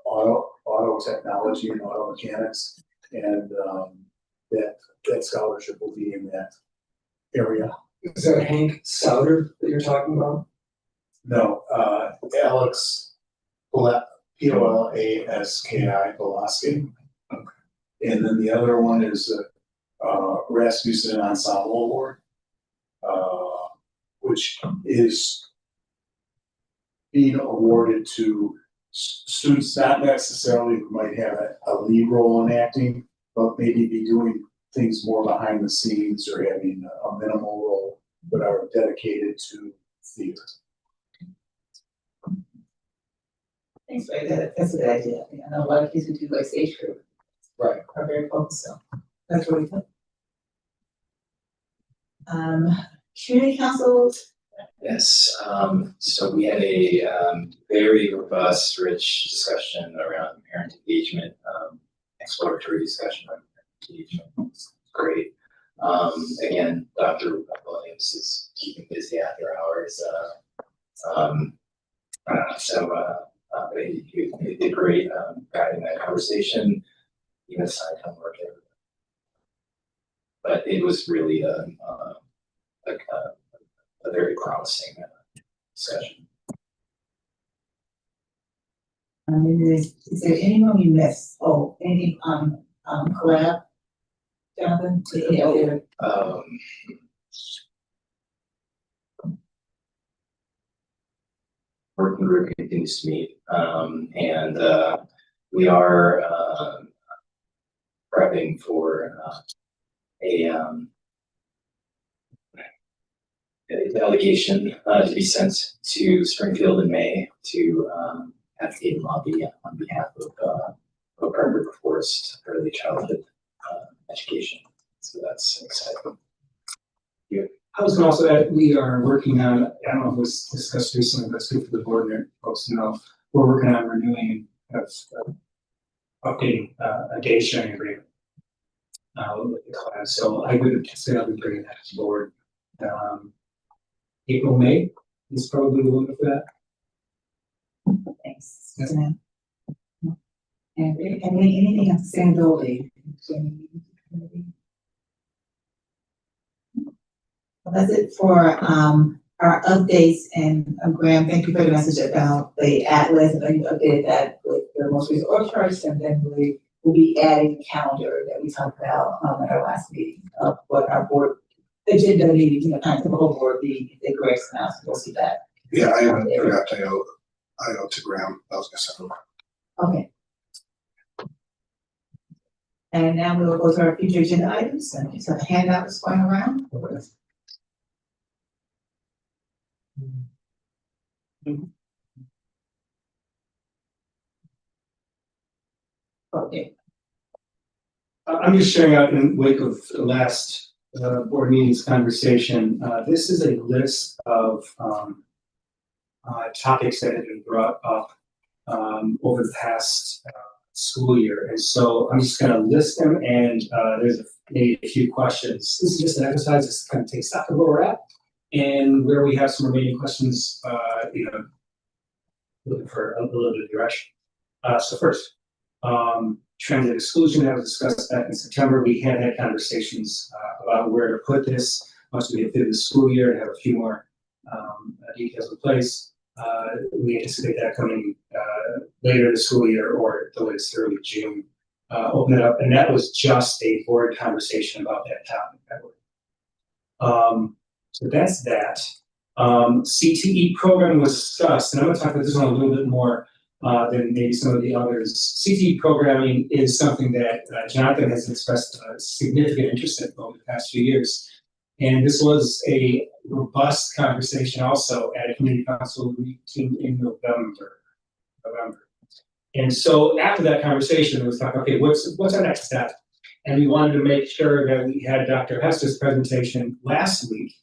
auto technology and auto mechanics, and, that scholarship will be in that area. Is that Hank Souter that you're talking about? No, Alex Polaski, Pulaski. And then the other one is Rasmussen Ensemble Award, which is being awarded to students not necessarily who might have a lead role in acting, but maybe be doing things more behind the scenes or having a minimal role, but are dedicated to theater. Thanks, Ray. That's a good idea. I know a lot of kids who do like stage crew. Right. Are very focused, so that's really good. Community council. Yes, so we had a very robust, rich discussion around parent engagement, exploratory discussion on parent engagement. It's great. Again, Dr. Williams is keeping busy after hours. He did great guiding that conversation, even assigned homework. But it was really a very promising discussion. Is there anyone we missed? Oh, any collab? Jonathan, to any other? Working group continues to meet, and we are prepping for a delegation to be sent to Springfield in May to advocate and lobby on behalf of Oak Forest early childhood education. So that's exciting. I was gonna also add, we are working on, I don't know if it was discussed recently, but it's good for the board and folks to know, we're working on renewing, updating a day sharing agreement with the class. So I would say I'll be bringing that to the board. April, May is probably the limit for that. Thanks. Yeah. And anything on sustainability? Well, that's it for our updates, and Graham, thank you for the message about the atlas. I know you updated that with the most recent org charts, and then we will be adding the calendar that we talked about at our last meeting of what our board agenda meeting, kind of typical board meeting. I think Greg's now, so we'll see that. Yeah, I forgot to I owe to Graham. I was gonna say. Okay. And now we will go to our future agenda items, and just have a handout that's going around. Okay. I'm just sharing out in wake of the last board meetings conversation. This is a list of topics that have been brought up over the past school year. And so I'm just gonna list them, and there's maybe a few questions. This is just an exercise just to kind of take stock of where we're at and where we have some remaining questions, looking for a little bit of direction. So first, transit exclusion that was discussed back in September. We had conversations about where to put this once we get through the school year and have a few more details in place. We anticipate that coming later this school year or the latest early June. Open it up, and that was just a board conversation about that topic. So that's that. CTE programming was discussed, and I'm going to talk about this one a little bit more than maybe some of the others. CTE programming is something that Jonathan has expressed a significant interest in over the past few years. And this was a robust conversation also at a community council meeting in November. And so after that conversation, it was like, okay, what's our next step? And we wanted to make sure that we had Dr. Hester's presentation last week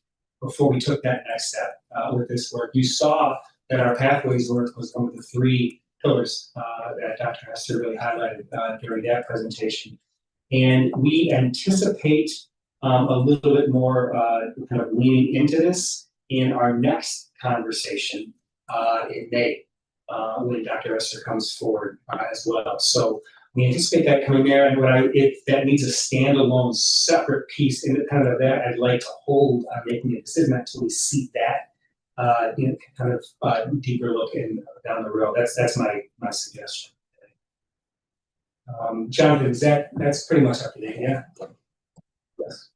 before we took that next step with this work. You saw that our pathways work was one of the three pillars that Dr. Hester really highlighted during that presentation. And we anticipate a little bit more, kind of leaning into this in our next conversation, in May, when Dr. Esther comes forward, as well. So we anticipate that coming there, and if that needs a standalone separate piece independent of that, I'd like to hold on making a decision until we see that, kind of, deeper look down the road. That's my suggestion. Jonathan, that's pretty much up to date, yeah? Yes.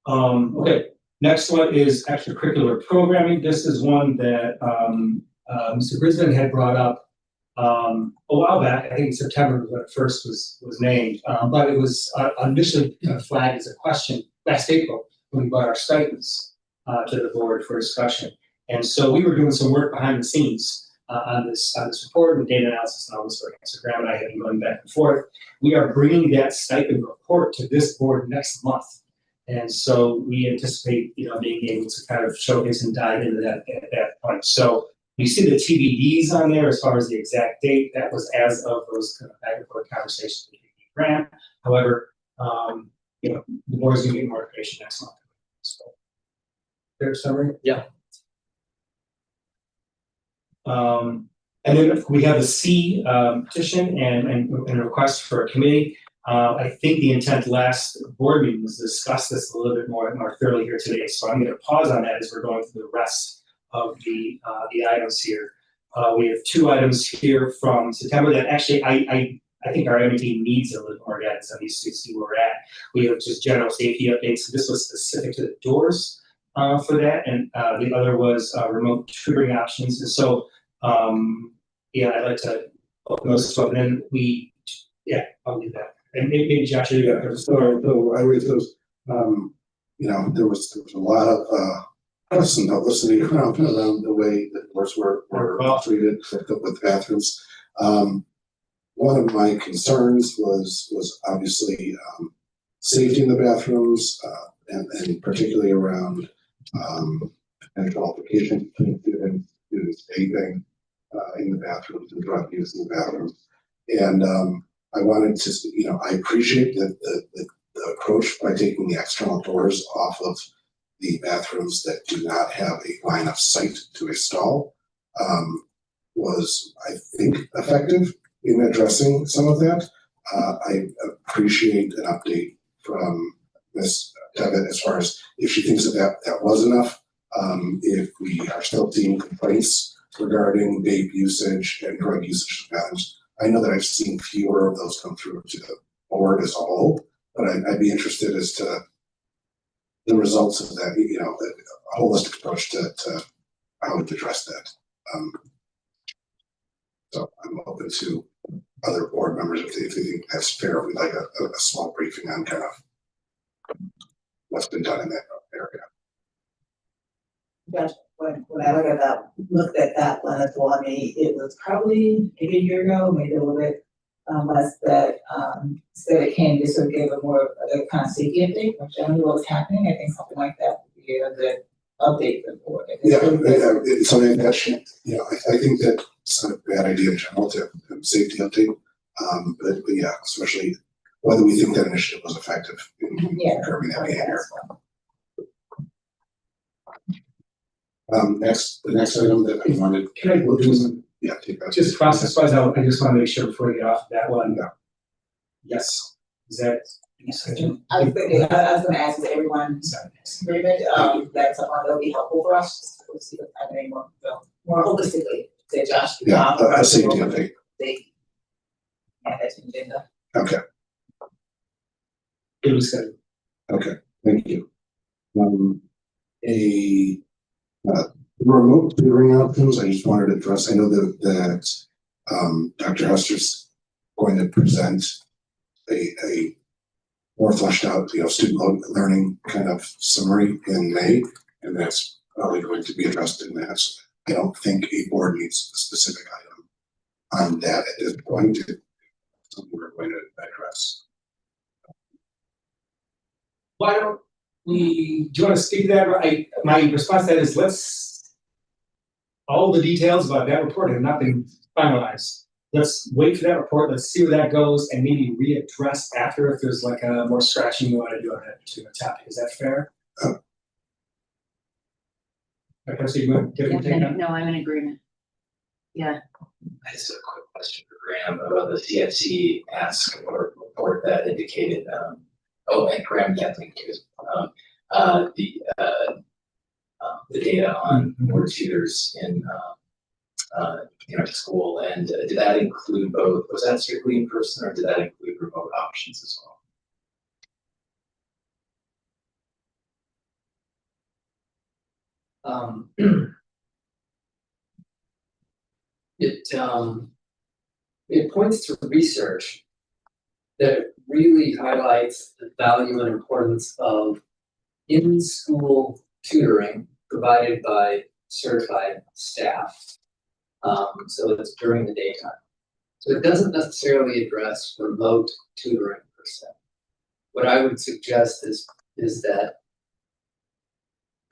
Okay, next one is extracurricular programming. This is one that Mr. Brisbane had brought up a while back. I think in September when it first was named, but it was initially flagged as a question last April when we brought our stipends to the board for discussion. And so we were doing some work behind the scenes on this report and data analysis and all this work. So Graham and I have been going back and forth. We are bringing that stipend report to this board next month. And so we anticipate, being able to kind of showcase and dive into that at that point. So you see the TBDs on there as far as the exact date. That was as of those kind of back and forth conversations with Graham. However, the board is going to get more information next month. So, fair summary? Yeah. And then we have a C petition and a request for a committee. I think the intent last board meeting was to discuss this a little bit more thoroughly here today. So I'm going to pause on that as we're going through the rest of the items here. We have 2 items here from September that actually I think our MT needs a little more guidance on these to see where we're at. We have just general safety updates. So this was specific to the doors for that, and the other was remote tutoring options. And so, I'd like to open those up, and then I'll leave that. And maybe Josh, So I raised those, there was a lot of press and publicity around the way that doors were treated with bathrooms. One of my concerns was obviously safety in the bathrooms, and particularly around potential altercation between students vaping in the bathrooms and drug use in the bathrooms. And I wanted to, I appreciate the approach by taking the external doors off of the bathrooms that do not have a line of sight to a stall, was, I think, effective in addressing some of that. I appreciate an update from Ms. Devitt as far as if she thinks that was enough. If we are still seeing complaints regarding vape usage and drug usage in bathrooms, I know that I've seen fewer of those come through to the board as a whole, but I'd be interested as to the results of that, a holistic approach to how to address that. So I'm open to other board members if they think that's fair. We'd like a small briefing on kind of what's been done in that area. Gotcha. When I looked at that one as well, I mean, it was probably maybe a year ago, maybe a little bit less, that said it came to sort of give a more a kind of safety update of generally what was happening. I think something like that would be a good update for the board. It's something that should, I think that it's not a bad idea in general to have a safety update. But yeah, especially whether we think that initiative was effective in curbing that behavior. The next item that I wanted. Can I go through take that. just process wise? I just want to make sure before we get off that one. Yeah. Yes. Is that? I was going to ask if everyone agreement, that's something that would be helpful for us to see what's happening more holistically. Say, Josh. A safety update. That's an agenda. Okay. It was good. Okay, thank you. Remote tutoring options, I just wanted to address. I know that Dr. Hester's going to present a more fleshed out, student learning kind of summary in May, and that's probably going to be addressed in that. So I don't think a board needs a specific item on that at this point. It's something we're going to address. Why don't we, do you want to speak to that? My response to that is all the details about that report have not been finalized. let's wait for that report, let's see where that goes, and maybe readdress after if there's like a more scratching you wanna do on that particular topic, is that fair? Okay, so you want to give it a take on? No, I'm in agreement. Yeah. I just have a quick question for Graham about the CFC ask or report that indicated, and Graham Kathleen too, the data on more tutors in our school, and did that include both, was that strictly in person or did that include remote options as well? It points to research that really highlights the value and importance of in-school tutoring provided by certified staff. So it's during the daytime. So it doesn't necessarily address remote tutoring per se. What I would suggest is that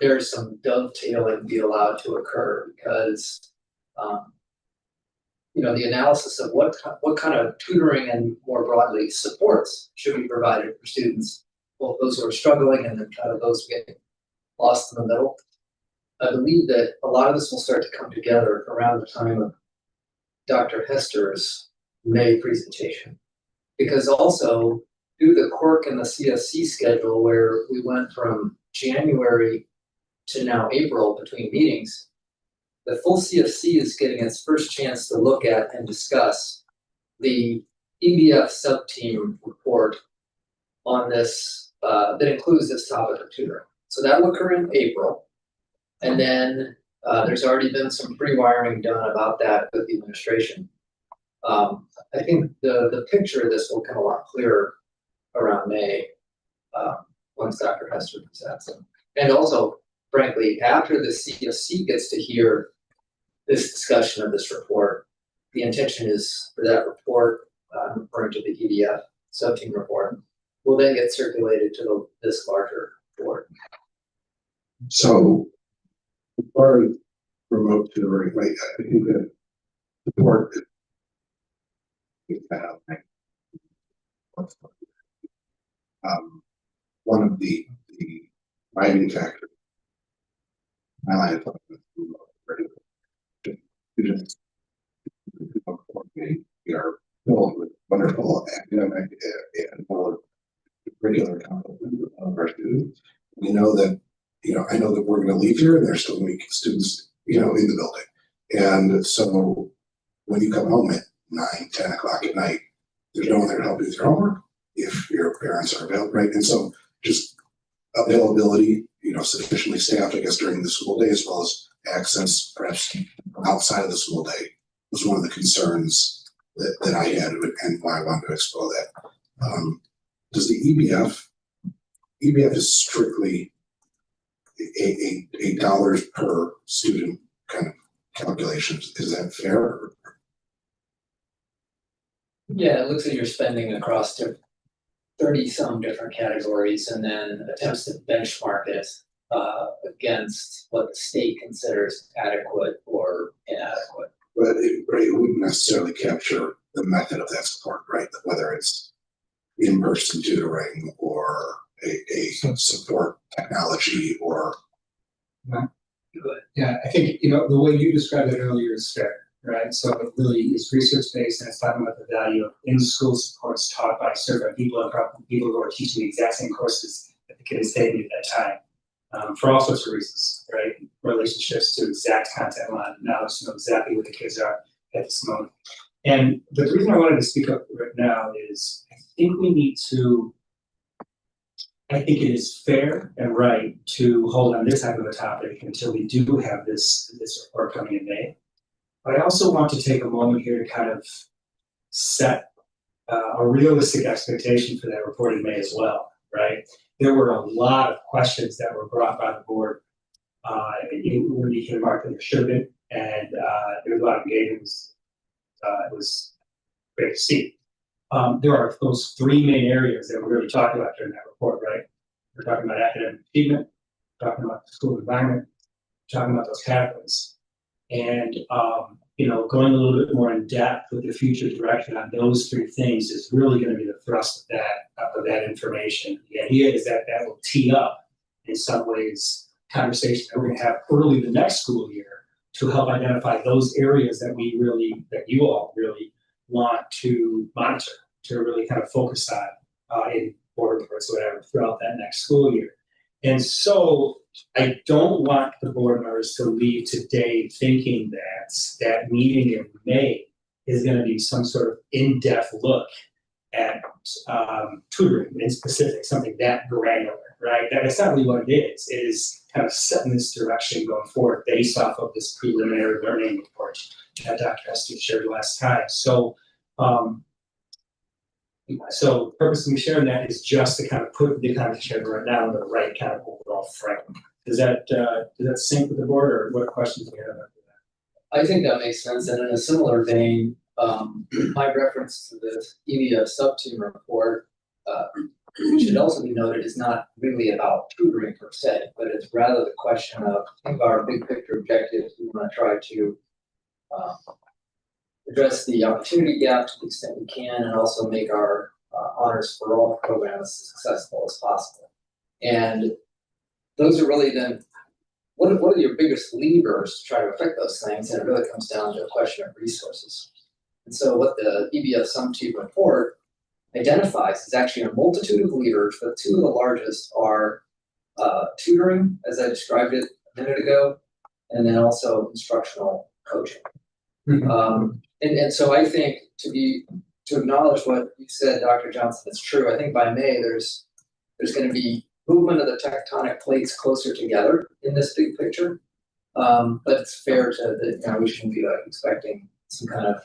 there's some dovetailing be allowed to occur because the analysis of what kind of tutoring and more broadly supports should be provided for students, both those who are struggling and then kind of those getting lost in the middle. I believe that a lot of this will start to come together around the time of Dr. Hester's May presentation. Because also, due to the quirk in the CSC schedule where we went from January to now April between meetings, the full CFC is getting its first chance to look at and discuss the EBF sub-team report on this, that includes this topic of tutoring. So that will occur in April. And then there's already been some pre-wiring done about that with the administration. I think the picture of this will come a lot clearer around May, once Dr. Hester presents it. And also, frankly, after the CFC gets to hear this discussion of this report, the intention is for that report, referring to the EDF sub-team report, will then get circulated to this larger board. So, as far as remote tutoring, like, I think that the work that we have, one of the driving factors, I like we are filled with wonderful academic and regular complement of our students. We know that, I know that we're going to leave here and there's still going to be students, in the building. And so when you come home at 9, 10 o'clock at night, there's no one there to help you with your homework if your parents are available, right? And so just availability, sufficiently staffed, I guess, during the school day, as well as access perhaps outside of the school day was one of the concerns that I had and why I wanted to explore that. Does the EBF is strictly a dollars per student kind of calculations. Is that fair? Yeah, it looks like you're spending across 30 some different categories and then attempts to benchmark it against what the state considers adequate or inadequate. But it wouldn't necessarily capture the method of that support, right? Whether it's in-person tutoring or a support technology or. Yeah, I think, the way you described it earlier is fair, right? So it really is research-based and it's talking about the value of in-school supports taught by certified people and people who are teaching the exact same courses that the kid is taking at that time. For all sorts of reasons, right? Relationships to exact content line, knowledge to know exactly what the kids are at this moment. And the reason I wanted to speak up right now is I think it is fair and right to hold on this type of a topic until we do have this report coming in May. But I also want to take a moment here to kind of set a realistic expectation for that report in May as well, right? There were a lot of questions that were brought by the board. It would be hit mark that there should have been, and there was a lot of engagement. It was great to see. There are those three main areas that we're going to be talking about during that report, right? We're talking about academic achievement, we're talking about the school environment, we're talking about those pathways. And, going a little bit more in depth with the future direction on those three things is really gonna be the thrust of that information. The idea is that that will tee up, in some ways, conversations that we're gonna have early the next school year to help identify those areas that you all really want to monitor, to really kind of focus on, in board reports or whatever throughout that next school year. And so I don't want the board members to leave today thinking that meeting in May is gonna be some sort of in-depth look at tutoring in specific, something that granular, right? That's not really what it is. It is kind of setting this direction going forward based off of this preliminary learning report that Dr. Hester shared last time. So the purpose of me sharing that is just to kind of put the conversation right now in the right kind of overall frame. Does that sync with the board, or what questions do you have after that? I think that makes sense, and in a similar vein, my reference to the EVF sub-team report, should also be noted, is not really about tutoring per se, but it's rather the question of, I think our big picture objectives, we want to try to address the opportunity gap to the extent we can, and also make our honors for all programs as successful as possible. And those are really then, what are your biggest levers to try to affect those things? And it really comes down to a question of resources. And so what the EBF sum-team report identifies is actually a multitude of levers, but two of the largest are tutoring, as I described it a minute ago, and then also instructional coaching. And so I think to acknowledge what you said, Dr. Johnson, it's true. I think by May there's going to be movement of the tectonic plates closer together in this big picture. But it's fair to we shouldn't be expecting some kind of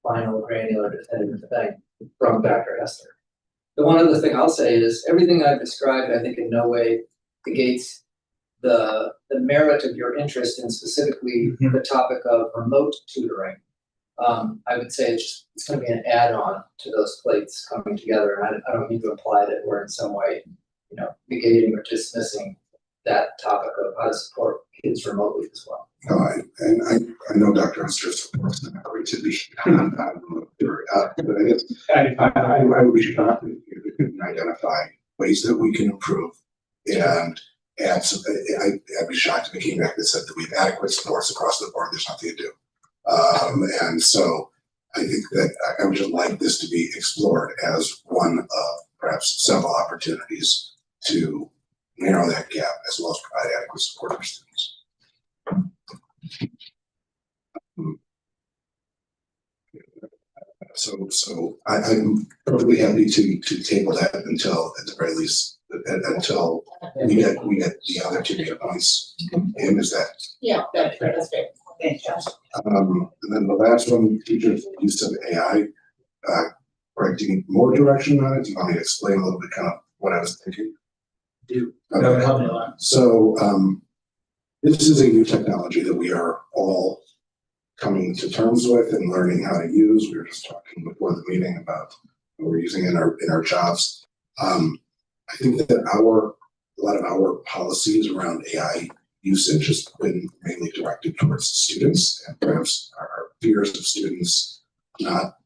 final granular definitive thing from Dr. Hester. The one other thing I'll say is everything I've described, I think in no way negates the merit of your interest in specifically the topic of remote tutoring. I would say it's going to be an add-on to those plates coming together, and I don't mean to imply that we're in some way, negating or dismissing that topic of how to support kids remotely as well. No, I know Dr. Hester works in a to be on remote tutoring, but I guess I would be shocked if we couldn't identify ways that we can improve, and so I'd be shocked if we came back and said that we have adequate supports across the board. There's nothing to do. And so I think that I would just like this to be explored as one of perhaps several opportunities to narrow that gap as well as provide adequate support for students. So I'm perfectly happy to table that until, at the very least, until we get the other two data points. And is that? Yeah, that's great. Thanks, Josh. And then the last one, teachers' use of AI. Greg, do you need more direction on it? Do you want me to explain a little bit kind of what I was thinking? That would help me a lot. So this is a new technology that we are all coming to terms with and learning how to use. We were just talking before the meeting about what we're using in our jobs. I think that a lot of our policies around AI usage has been mainly directed towards students, and perhaps our fears of students not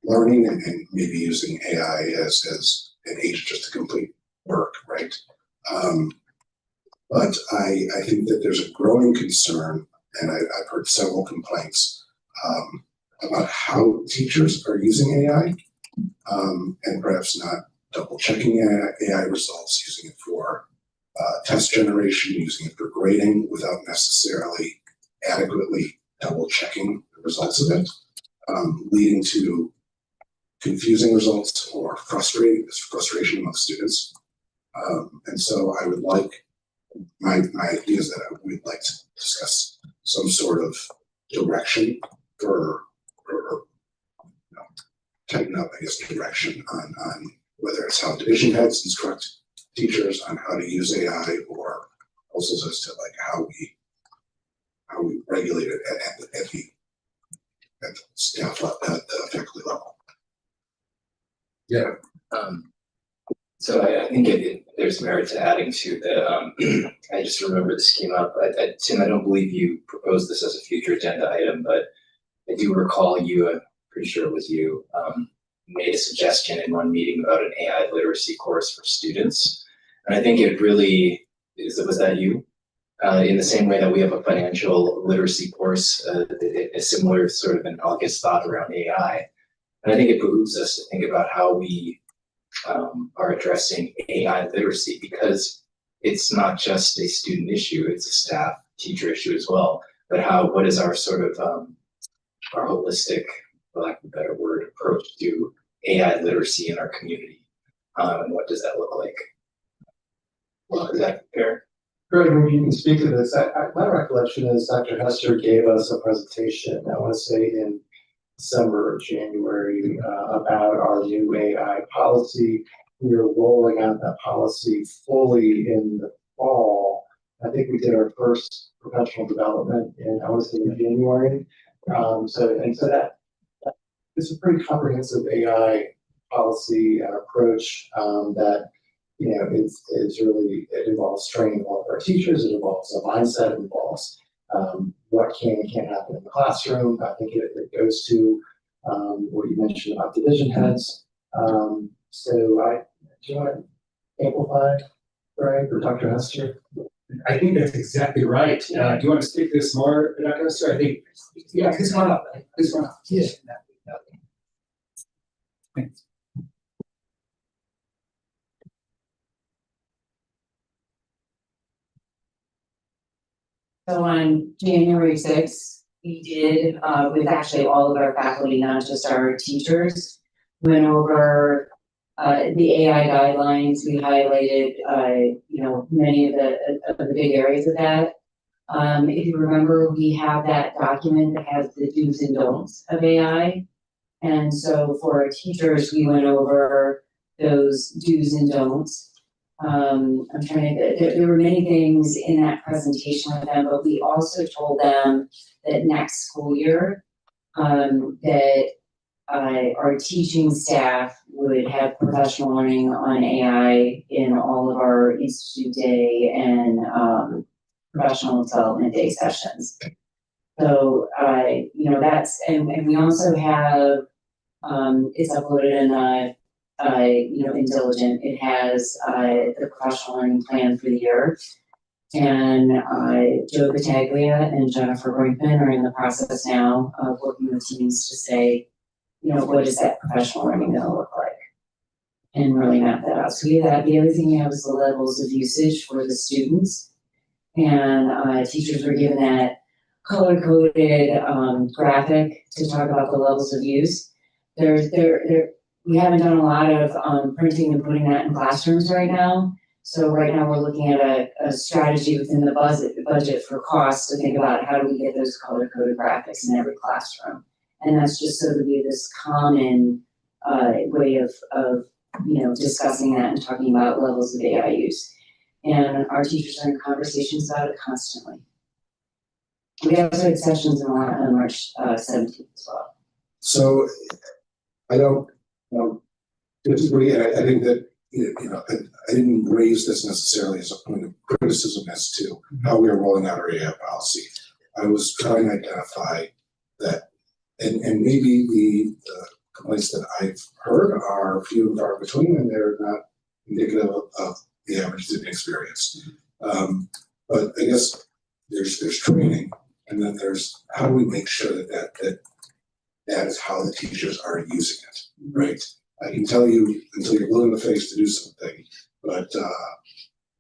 learning and maybe using AI as an agent just to complete work, right? But I think that there's a growing concern, and I've heard several complaints about how teachers are using AI, and perhaps not double checking AI results, using it for test generation, using it for grading without necessarily adequately double checking the results of it, leading to confusing results or frustration among students. And so I would like, my idea is that we'd like to discuss some sort of direction for tighten up, I guess, direction on whether it's how division heads instruct teachers on how to use AI, or also as to like how we regulate it at the staff level, at the faculty level. Yeah. So I think there's merit to adding to the. I just remember this came up. Tim, I don't believe you proposed this as a future agenda item, but I do recall you, I'm pretty sure it was you, made a suggestion in one meeting about an AI literacy course for students. And I think it really was that you? In the same way that we have a financial literacy course, a similar sort of analogous thought around AI. And I think it behooves us to think about how we are addressing AI literacy, because it's not just a student issue, it's a staff teacher issue as well. But what is our sort of our holistic, for lack of a better word, approach to AI literacy in our community? And what does that look like? Well, is that fair? Greg, maybe you can speak to this. My recollection is Dr. Hester gave us a presentation, I want to say in December or January, about our new AI policy. We were rolling out that policy fully in the fall. I think we did our first professional development in, I want to say in January. So that it's a pretty comprehensive AI policy and approach that, you know, it's really, it involves training all of our teachers, it involves a mindset, it involves what can and can't happen in the classroom. I think it goes to what you mentioned about division heads. Do you want to amplify, Greg or Dr. Hester? I think that's exactly right. Do you want to speak to this more, Dr. Hester? I think, yeah, this one up. This one up. Yeah. Thanks. So on January 6th, we did, with actually all of our faculty, not just our teachers, went over the AI guidelines. We highlighted, you know, many of the big areas of that. If you remember, we have that document that has the do's and don'ts of AI. And so for our teachers, we went over those do's and don'ts. I'm trying to, there were many things in that presentation with them, but we also told them that next school year, that our teaching staff would have professional learning on AI in all of our Institute Day and professional development day sessions. So, you know, that's, and we also have, it's uploaded in you know, in Diligent. It has the professional learning plan for the year. And Joe Battaglia and Jennifer Brinkman are in the process now of working with teams to say, you know, what is that professional learning going to look like? And really map that out. So we have that. The other thing we have is the levels of usage for the students. And teachers were given that color-coded graphic to talk about the levels of use. We haven't done a lot of printing and putting that in classrooms right now. So right now we're looking at a strategy within the budget for costs to think about how do we get those color-coded graphics in every classroom. And that's just so that we have this common way of you know, discussing that and talking about levels of AI use. And our teachers are in conversations about it constantly. We also had sessions on March 17th as well. So I don't disagree, and I think that, you know, I didn't raise this necessarily as a point of criticism as to how we are rolling out our AI policy. I was trying to identify that, and maybe the complaints that I've heard are few and far between, and they're not indicative of the average student experience. But I guess there's training, and then there's how do we make sure that is how the teachers are using it, right? I can tell you until you're blue in the face to do something, but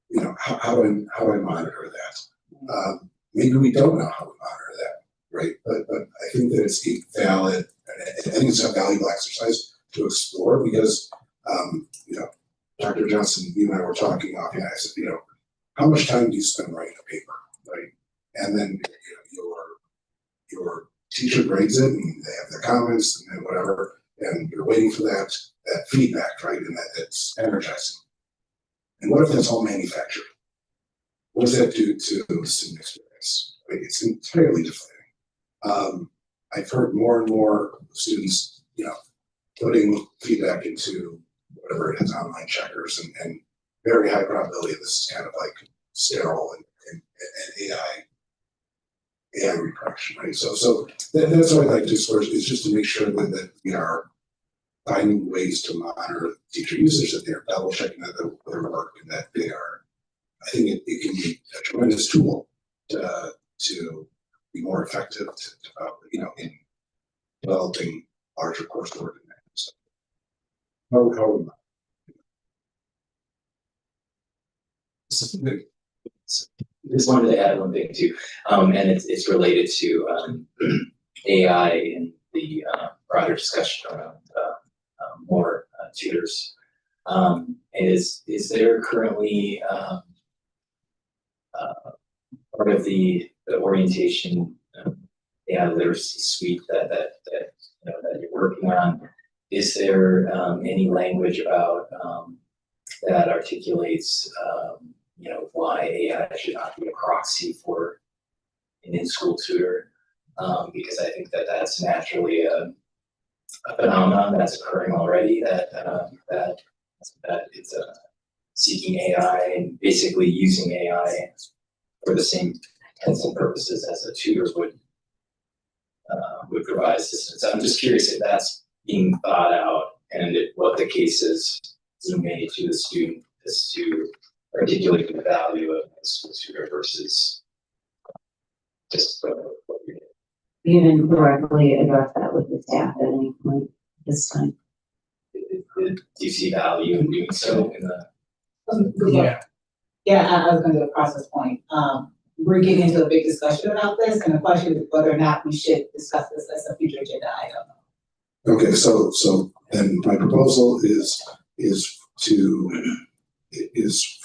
you know, how do I monitor that? Maybe we don't know how to monitor that, right? But I think that it's a valid, I think it's a valuable exercise to explore because, you know, Dr. Johnson, you and I were talking offhand. I said, you know, how much time do you spend writing a paper, right? And then you know, your teacher grades it, and they have their comments and whatever, and you're waiting for that feedback, right? And that's energizing. And what if that's all manufactured? What does that do to the student experience? Right? It's entirely deflating. I've heard more and more students, you know, putting feedback into whatever it is, online checkers, and very high probability this is kind of like sterile and AI reproduction, right? So that's what I'd like to explore, is just to make sure that we are finding ways to monitor teacher usage, that they're double checking that their work, and that they are, I think it can be a tremendous tool to be more effective in developing larger coursework. So, how Just wanted to add one thing too, and it's related to AI and the broader discussion around more tutors. Is there currently part of the orientation AI literacy suite that you're working on? Is there any language about that articulates why AI should not be a proxy for an in-school tutor? Because I think that's naturally a phenomenon that's occurring already, that it's seeking AI and basically using AI for the same intents and purposes as a tutor would provide assistance. I'm just curious if that's being thought out, and what the case is being made to the student as to articulate the value of a school tutor versus just what you're doing. You didn't directly address that with the staff at any point this time. Do you see value in doing so in the? I was going to do a process point. We're getting into a big discussion about this, and the question is whether or not we should discuss this as a future agenda item. Okay, so then my proposal is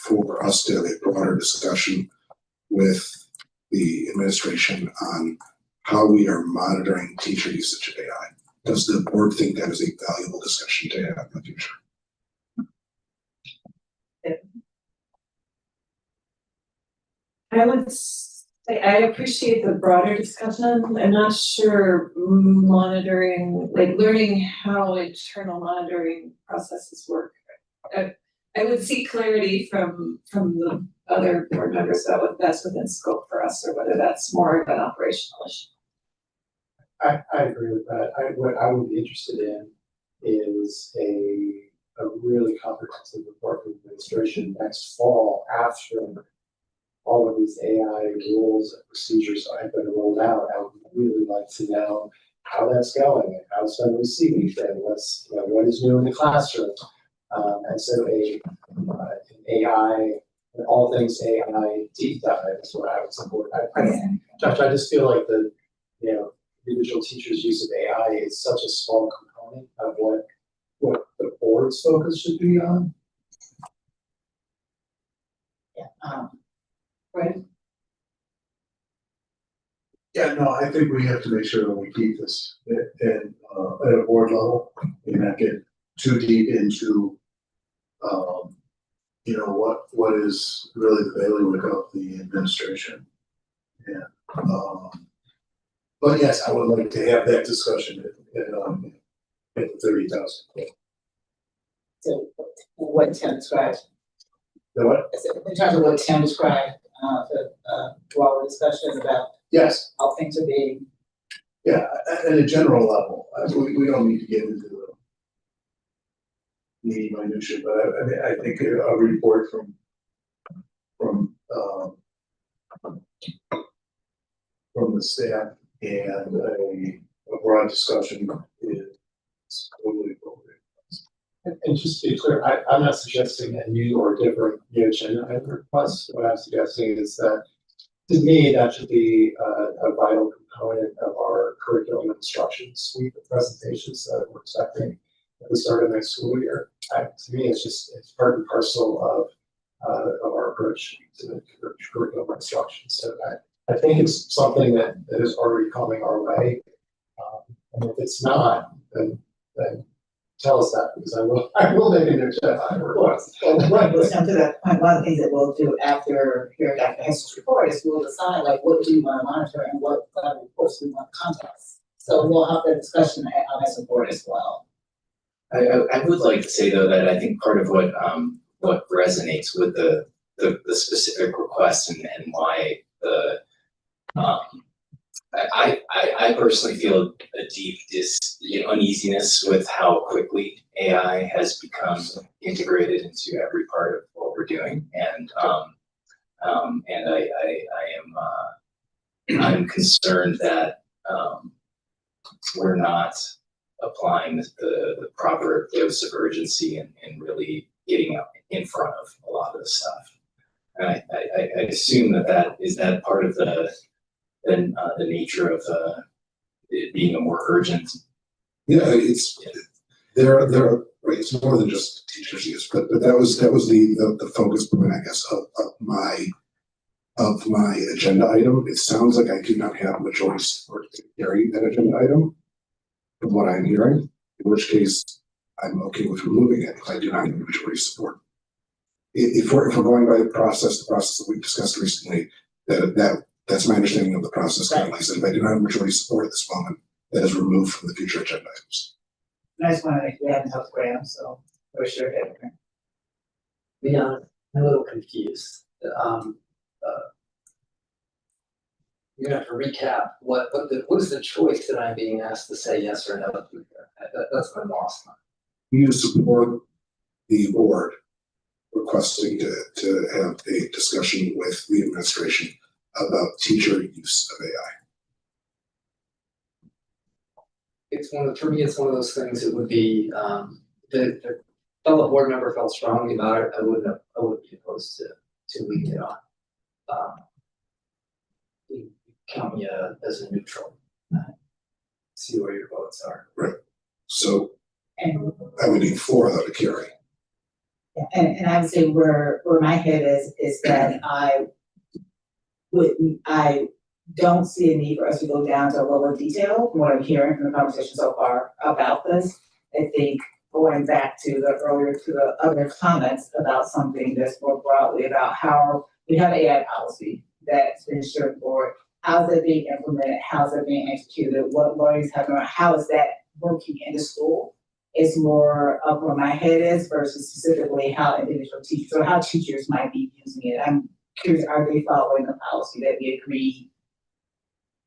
for us to have a broader discussion with the administration on how we are monitoring teacher usage of AI. Does the board think that is a valuable discussion to have in the future? I would say I appreciate the broader discussion. I'm not sure monitoring, like learning how internal monitoring processes work. I would seek clarity from the other board members about whether that's within scope for us or whether that's more of an operational issue. I agree with that. What I would be interested in is a really comprehensive report from the administration next fall after all of these AI rules and procedures have been rolled out. I would really like to know how that's going and how it's been received and what is new in the classroom. And so an AI, all things AI deep dive is what I would support. Josh, I just feel like the individual teachers' use of AI is such a small component of what the board's focus should be on. Right. Yeah, no, I think we have to make sure that we keep this at a board level and not get too deep into what is really the bailiwick of the administration. And but yes, I would like to have that discussion at the 30,000. So what Tim described. The what? In terms of what Tim described, the broader discussion about yes, how things are being. Yeah, at a general level, we don't need to get into the minutia, but I mean, I think a report from the staff and a broad discussion is totally appropriate. And just to be clear, I'm not suggesting a new or different agenda item request. What I'm suggesting is that, to me, that should be a vital component of our curriculum instruction suite of presentations that we're expecting at the start of next school year. To me, it's part and parcel of our approach to the curriculum instruction. So I think it's something that is already coming our way. And if it's not, then tell us that, because I will make a new agenda item request. Right, let's come to that point. One of the things that we'll do after hearing Dr. Hess's report is we'll decide what do we want to monitor and what reports we want to contest. So we'll have that discussion on that support as well. I would like to say though that I think part of what resonates with the specific request and why I personally feel a deep uneasiness with how quickly AI has become integrated into every part of what we're doing, and I'm concerned that we're not applying the proper dose of urgency and really getting up in front of a lot of this stuff. And I assume that is that part of the nature of it being a more urgent. Yeah, right, it's more than just teachers use, but that was the focus point, I guess, of my agenda item. It sounds like I do not have majority support to carry that agenda item from what I'm hearing, in which case I'm okay with removing it if I do not have majority support. If we're going by the process that we discussed recently, that's my understanding of the process currently. So if I do not have majority support at this moment, that is removed from the future agenda items. I just wanted to make that help Graham, so for sure. Yeah, I'm a little confused. You're gonna have to recap what is the choice that I'm being asked to say yes or no to here? That's my lost. You support the board requesting to have a discussion with the administration about teacher use of AI. For me, it's one of those things that would be, the fellow board member felt strongly about it. I wouldn't be opposed to leaving it on. You count me as a neutral. See where your votes are. Right. So I would need 4 though to carry. And I would say where my head is that I don't see a need for us to go down to a level of detail from what I'm hearing from the conversation so far about this. I think going back to the other comments about something that's more broadly about how we have an AI policy that's been straightforward. How's that being implemented? How's that being executed? What learning is happening? How is that working in the school? Is more of where my head is versus specifically how individual teachers or how teachers might be using it. I'm curious, are they following the policy that we agree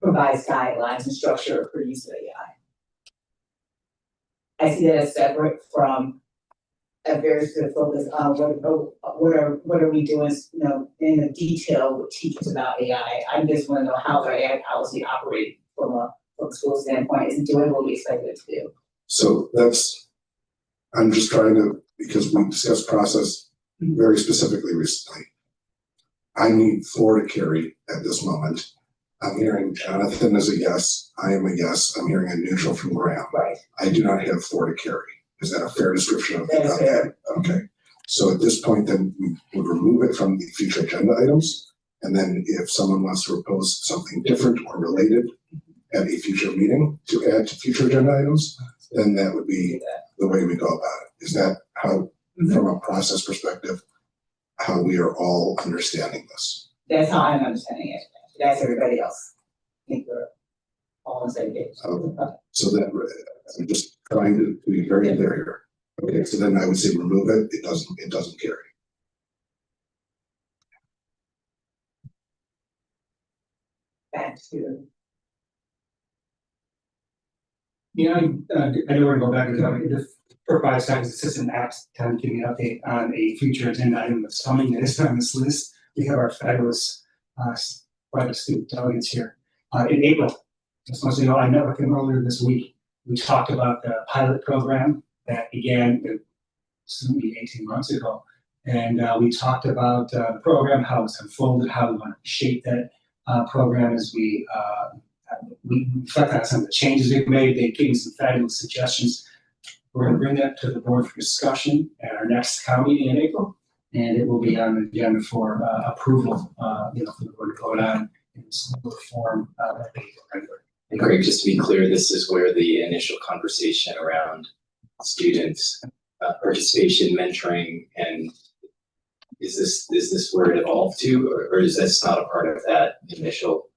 provides guidelines and structure for use of AI? I see that as separate from a very specific focus on what are we doing, in the detail with teachers about AI. I just want to know how our AI policy operates from a school standpoint. Is it doing what we expect it to do? So I'm just trying to, because we discussed process very specifically recently. I need 4 to carry at this moment. I'm hearing Jonathan as a yes. I am a yes. I'm hearing a neutral from Graham. Right. I do not have 4 to carry. Is that a fair description of that? Okay. So at this point, then we would remove it from the future agenda items. And then if someone wants to propose something different or related at a future meeting to add to future agenda items, then that would be the way we go about it. Is that how, from a process perspective, how we are all understanding this? That's how I'm understanding it. That's everybody else. I think we're all on the same page. So that I'm just trying to be very clear here. Okay, so then I would say remove it. It doesn't carry. Back to. I know we're gonna go back to the provide science assistant apps to give you an update on a future agenda item that's coming that is on this list. We have our fabulous private student delegates here. In April, just want you to know, I met with them earlier this week. We talked about the pilot program that began soon be 18 months ago. And we talked about the program, how it's unfolded, how we want to shape that program as we reflect on some of the changes we've made. They gave me some fabulous suggestions. We're going to bring that to the board for discussion at our next COW meeting in April, and it will be on the agenda for approval, for the board to vote on in some form. And Greg, just to be clear, this is where the initial conversation around students participation, mentoring, and is this where it evolved to, or is this not a part of that initial?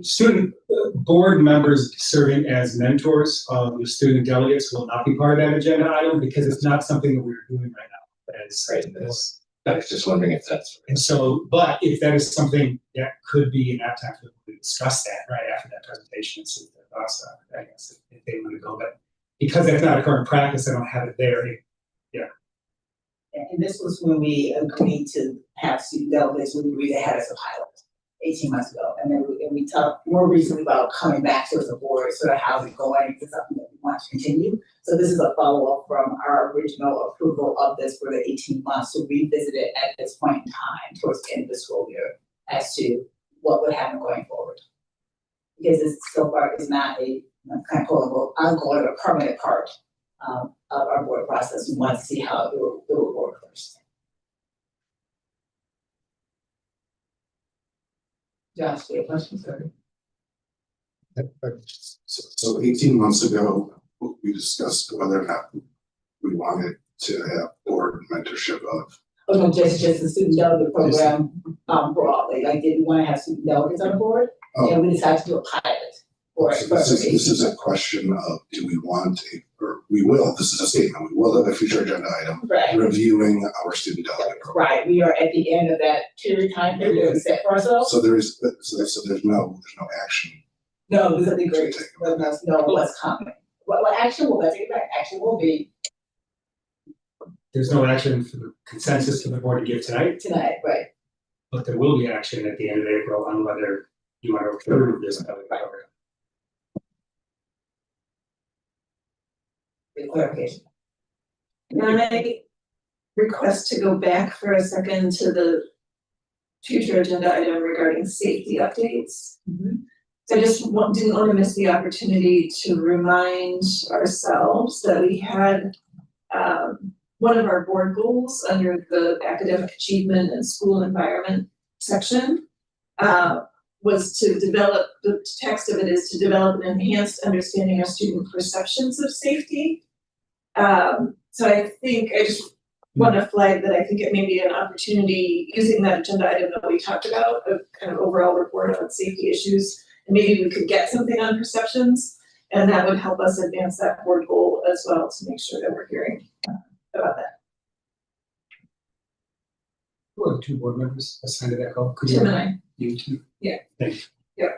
Student board members serving as mentors of the student delegates will not be part of that agenda item because it's not something that we're doing right now. I was just wondering if that's. And so, but if that is something that could be an apt time to discuss that right after that presentation and see what their thoughts are, I guess, if they want to go, but because that's not a current practice, I don't have it there. And this was when we agreed to have student delegates, we agreed to have as a pilot 18 months ago. And then we talked more recently about coming back to as a board, sort of how's it going, is it something that we want to continue? So this is a follow-up from our original approval of this for the 18 months to revisit it at this point in time towards the end of the school year as to what would happen going forward. Because this so far is not a kind of ongoing or permanent part of our board process. We want to see how it will work first. Josh, do you have questions? So 18 months ago, we discussed whether or not we wanted to have board mentorship of. Oh, no, just the student delegate program broadly. Like, did we want to have student delegates on the board? Oh. And we decided to do a pilot. So this is a question of, do we want or we will, this is a statement, we will have a future agenda item. Right. Reviewing our student delegate program. Right, we are at the end of that time period we set for ourselves. So there's no action. No, this would be great. Let us know what's coming. What action will, let's take it back, action will be There's no action for the consensus for the board to give tonight, tonight, right? but there will be action at the end of April on whether you want to approve this program. Clarification. My request to go back for a second to the future agenda item regarding safety updates. So I just didn't want to miss the opportunity to remind ourselves that we had one of our board goals under the academic achievement and school environment section was to develop, the text of it is to develop an enhanced understanding of student perceptions of safety. So I think I just want to flag that I think it may be an opportunity using that agenda item that we talked about, a kind of overall report on safety issues. And maybe we could get something on perceptions, and that would help us advance that board goal as well to make sure that we're hearing about that. Who are the two board members assigned to that call? Could Tim and I. You two? Yeah. Thank you.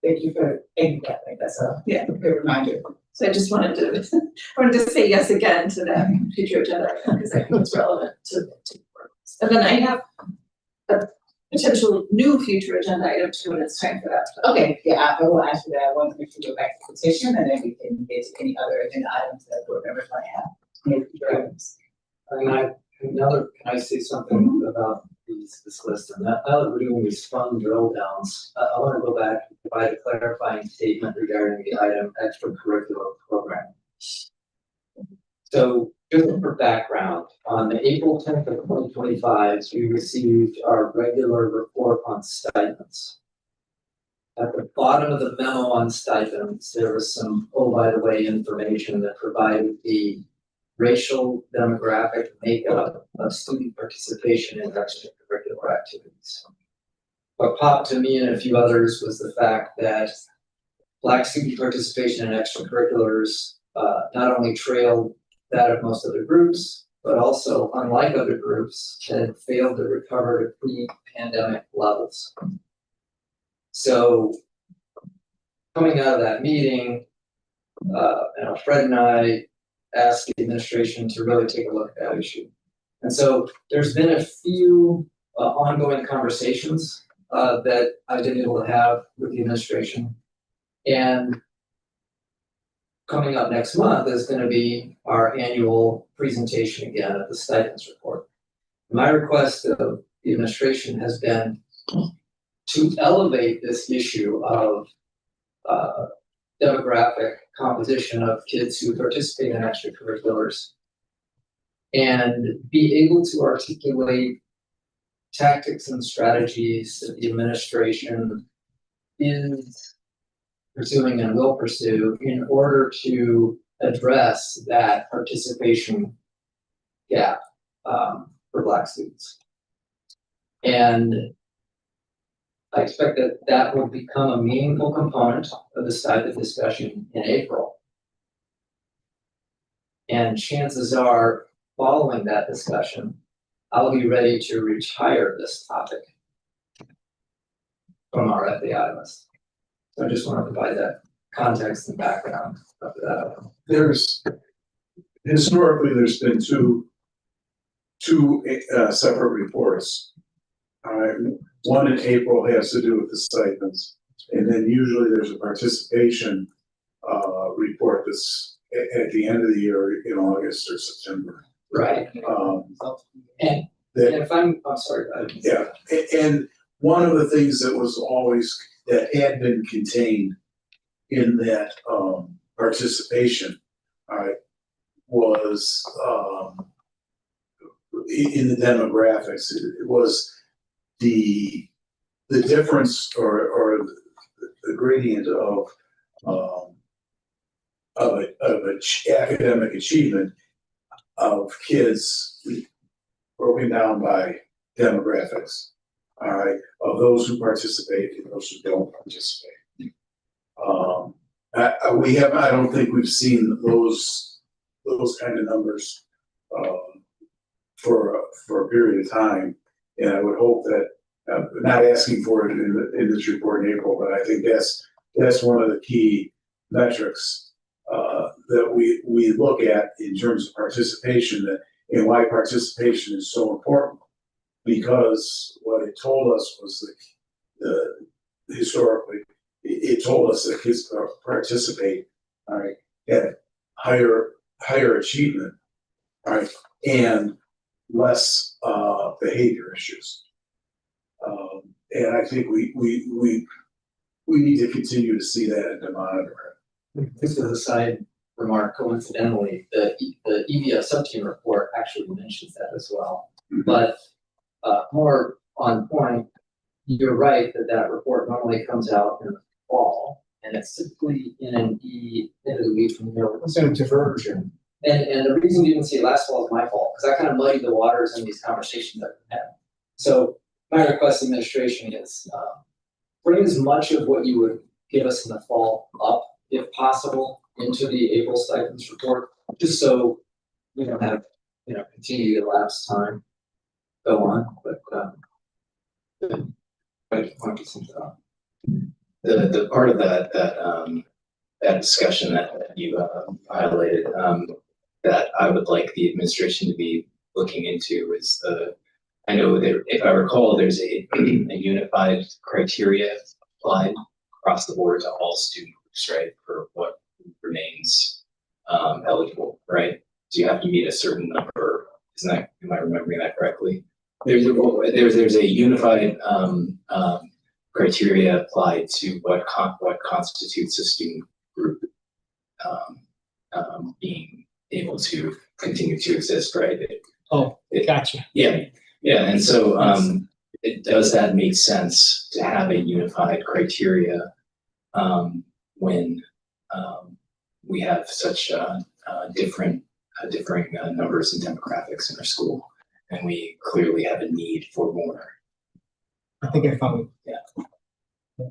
Thank you for thinking that, like that's a good reminder. So I just wanted to say yes again to that future agenda item because I think it's relevant to work. And then I have a potential new future agenda item too when it's time for that. Okay, yeah, I will ask for that. I want to make sure we go back to the petition and then we can get to any other agenda items that board members might have. Any future items. Can I say something about this list? And now that we're doing these fun drill downs, I want to go back and provide a clarifying statement regarding the item extracurricular program. So just for background, on April 10th of 2025, we received our regular report on stipends. At the bottom of the memo on stipends, there was some, oh, by the way, information that provided the racial demographic makeup of student participation in extracurricular activities. What popped to me and a few others was the fact that Black student participation in extracurriculars not only trailed that of most other groups, but also, unlike other groups, had failed to recover to pre-pandemic levels. So, coming out of that meeting, Fred and I asked the administration to really take a look at that issue. And so there's been a few ongoing conversations that I've been able to have with the administration. And coming up next month is going to be our annual presentation again of the stipends report. My request of the administration has been to elevate this issue of demographic composition of kids who participate in extracurriculars and be able to articulate tactics and strategies that the administration is pursuing and will pursue in order to address that participation gap for Black students. And I expect that that will become a meaningful component of the stipend discussion in April. And chances are following that discussion, I'll be ready to retire this topic from our FBI list. So I just want to provide that context and background of that. Historically, there's been two separate reports. One in April has to do with the stipends, and then usually there's a participation report that's at the end of the year in August or September. Right. And if I'm sorry. Yeah, and one of the things that was always, that had been contained in that participation, was in the demographics. It was the difference or the gradient of academic achievement of kids broken down by demographics. All right, of those who participate and those who don't participate. I don't think we've seen those kind of numbers for a period of time, and I would hope that not asking for it in this report in April, but I think that's one of the key metrics that we look at in terms of participation, and why participation is so important. Because what it told us was that historically, it told us that kids participate, all right, at higher achievement, all right, and less behavior issues. And I think we need to continue to see that and to monitor it. This is a side remark. Coincidentally, the EVS subteam report actually mentions that as well. Mm-hmm. But more on point, you're right that report normally comes out in the fall, and it's typically in an end of the week from there. It's a diversion. And the reason you didn't see it last fall is my fault, because I kind of muddied the waters in these conversations that we had. So my request to administration is bring as much of what you would give us in the fall up, if possible, into the April stipends report, just so we don't have, continue to elapse time. Go on, but I want to get something on. The part of that discussion that you highlighted that I would like the administration to be looking into is I know that if I recall, there's a unified criteria applied across the board to all student groups, right, for what remains eligible, right? So you have to meet a certain number. Am I remembering that correctly? There's a unified criteria applied to what constitutes a student group being able to continue to exist, right? Gotcha. Yeah, and so does that make sense to have a unified criteria when we have such different numbers and demographics in our school, and we clearly have a need for more? I think I found it. Yeah.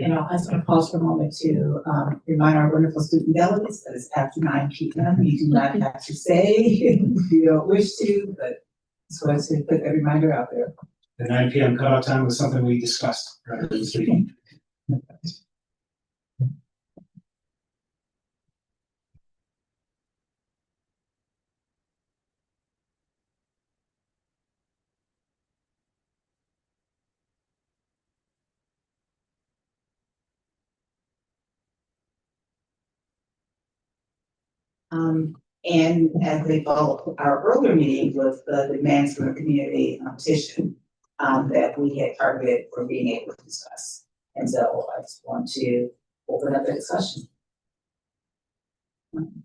And I just want to pause for a moment to remind our wonderful student delegates that it's after 9 p.m. You do not have to stay if you don't wish to, but just wanted to put that reminder out there. The 9 p.m. cutoff time was something we discussed earlier this week. And as they follow our earlier meeting was the demands from the community petition that we had targeted for being able to discuss. And so I just want to open up the discussion.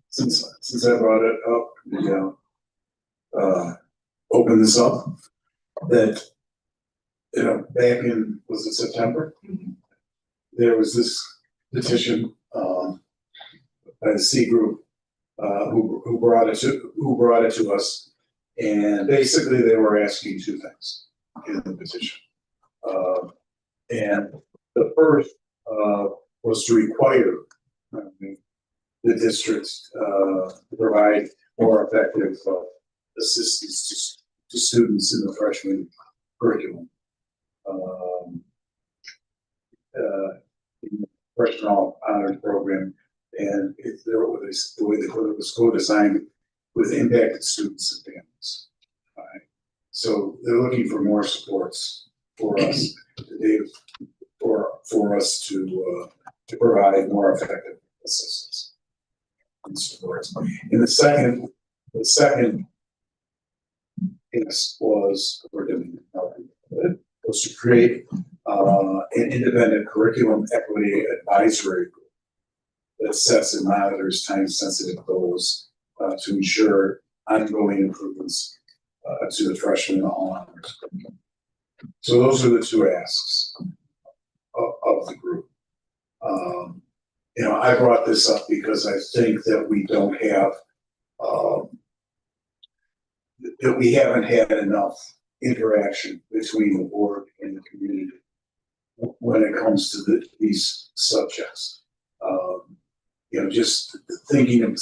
Since I brought it up, open this up, that, back in, was it September? Mm-hmm. There was this petition by the C group who brought it to us, and basically they were asking two things in the petition. And the first was to require the to provide more effective assistance to students in the freshman curriculum. In the freshman honors program, and it's the way they put it was co-designed with impacted students and families. All right. So they're looking for more supports for us for us to provide more effective assistance and supports. And the second is was to create an independent curriculum equity advisory group that sets and monitors time-sensitive goals to ensure ongoing improvements to the freshman honors curriculum. So those are the two asks of the group. I brought this up because I think that we don't have, that we haven't had enough interaction between the board and the community when it comes to these subjects. Just sitting here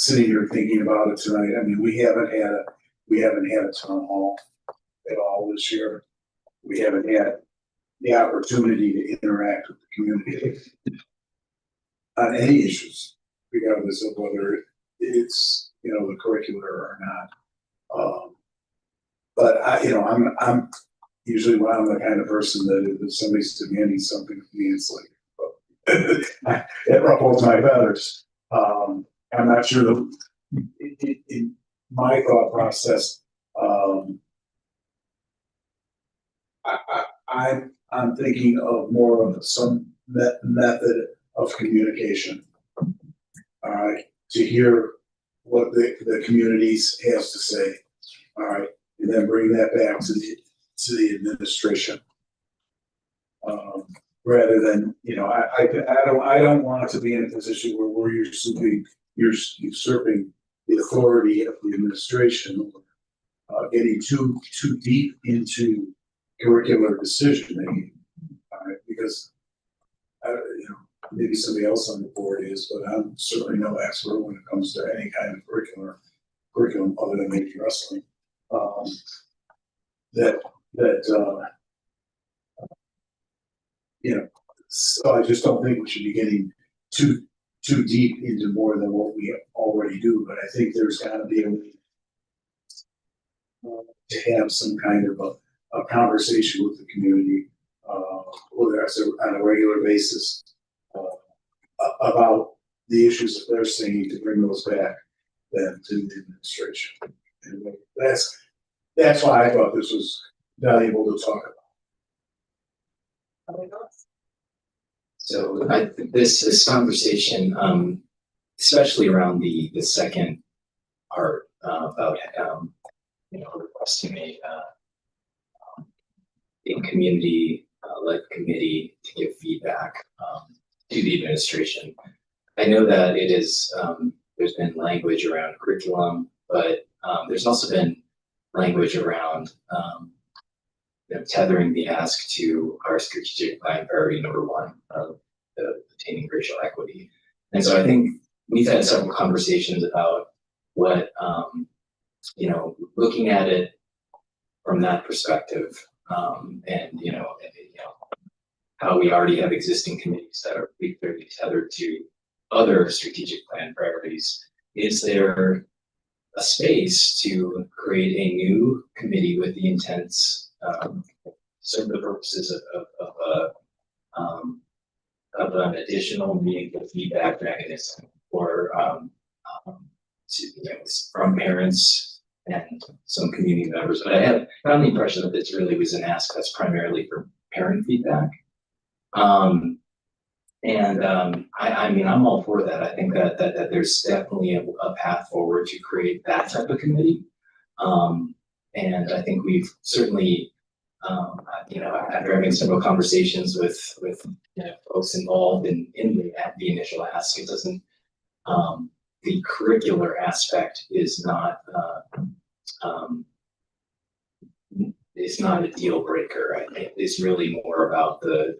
thinking about it tonight. I mean, we haven't had a town hall at all this year. We haven't had the opportunity to interact with the community on any issues, regardless of whether it's the curricular or not. But I'm usually when I'm the kind of person that if somebody's demanding something of me, it's like it ruffles my feathers. I'm not sure that in my thought process, I'm thinking of more of some method of communication. All right, to hear what the communities has to say. All right, and then bring that back to the administration. Rather than I don't want to be in a position where you're usurping the authority of the administration, or getting too deep into curricular decision making. Because maybe somebody else on the board is, but I'm certainly no expert when it comes to any kind of curriculum other than maybe wrestling. So I just don't think we should be getting too deep into more than what we already do. But I think there's got to be a way to have some kind of a conversation with the community, whether that's on a regular basis, about the issues that they're seeing, to bring those back then to the administration. And that's why I thought this was valuable to talk about. So this conversation, especially around the second part about requesting a community led committee to give feedback to the administration. I know that it is there's been language around curriculum, but there's also been language around tethering the ask to our strategic plan priority number 1 of attaining racial equity. And so I think we've had several conversations about what looking at it from that perspective, and how we already have existing committees that are clearly tethered to other strategic plan priorities. Is there a space to create a new committee with the intents, serve the purposes of an additional meaningful feedback mechanism or from parents and some community members? But I have found the impression that this really was an ask that's primarily for parent feedback. I mean, I'm all for that. I think that there's definitely a path forward to create that type of committee. And I think we've certainly, after having several conversations with folks involved in the initial ask, it doesn't, the curricular aspect is not a deal breaker. I think it's really more about the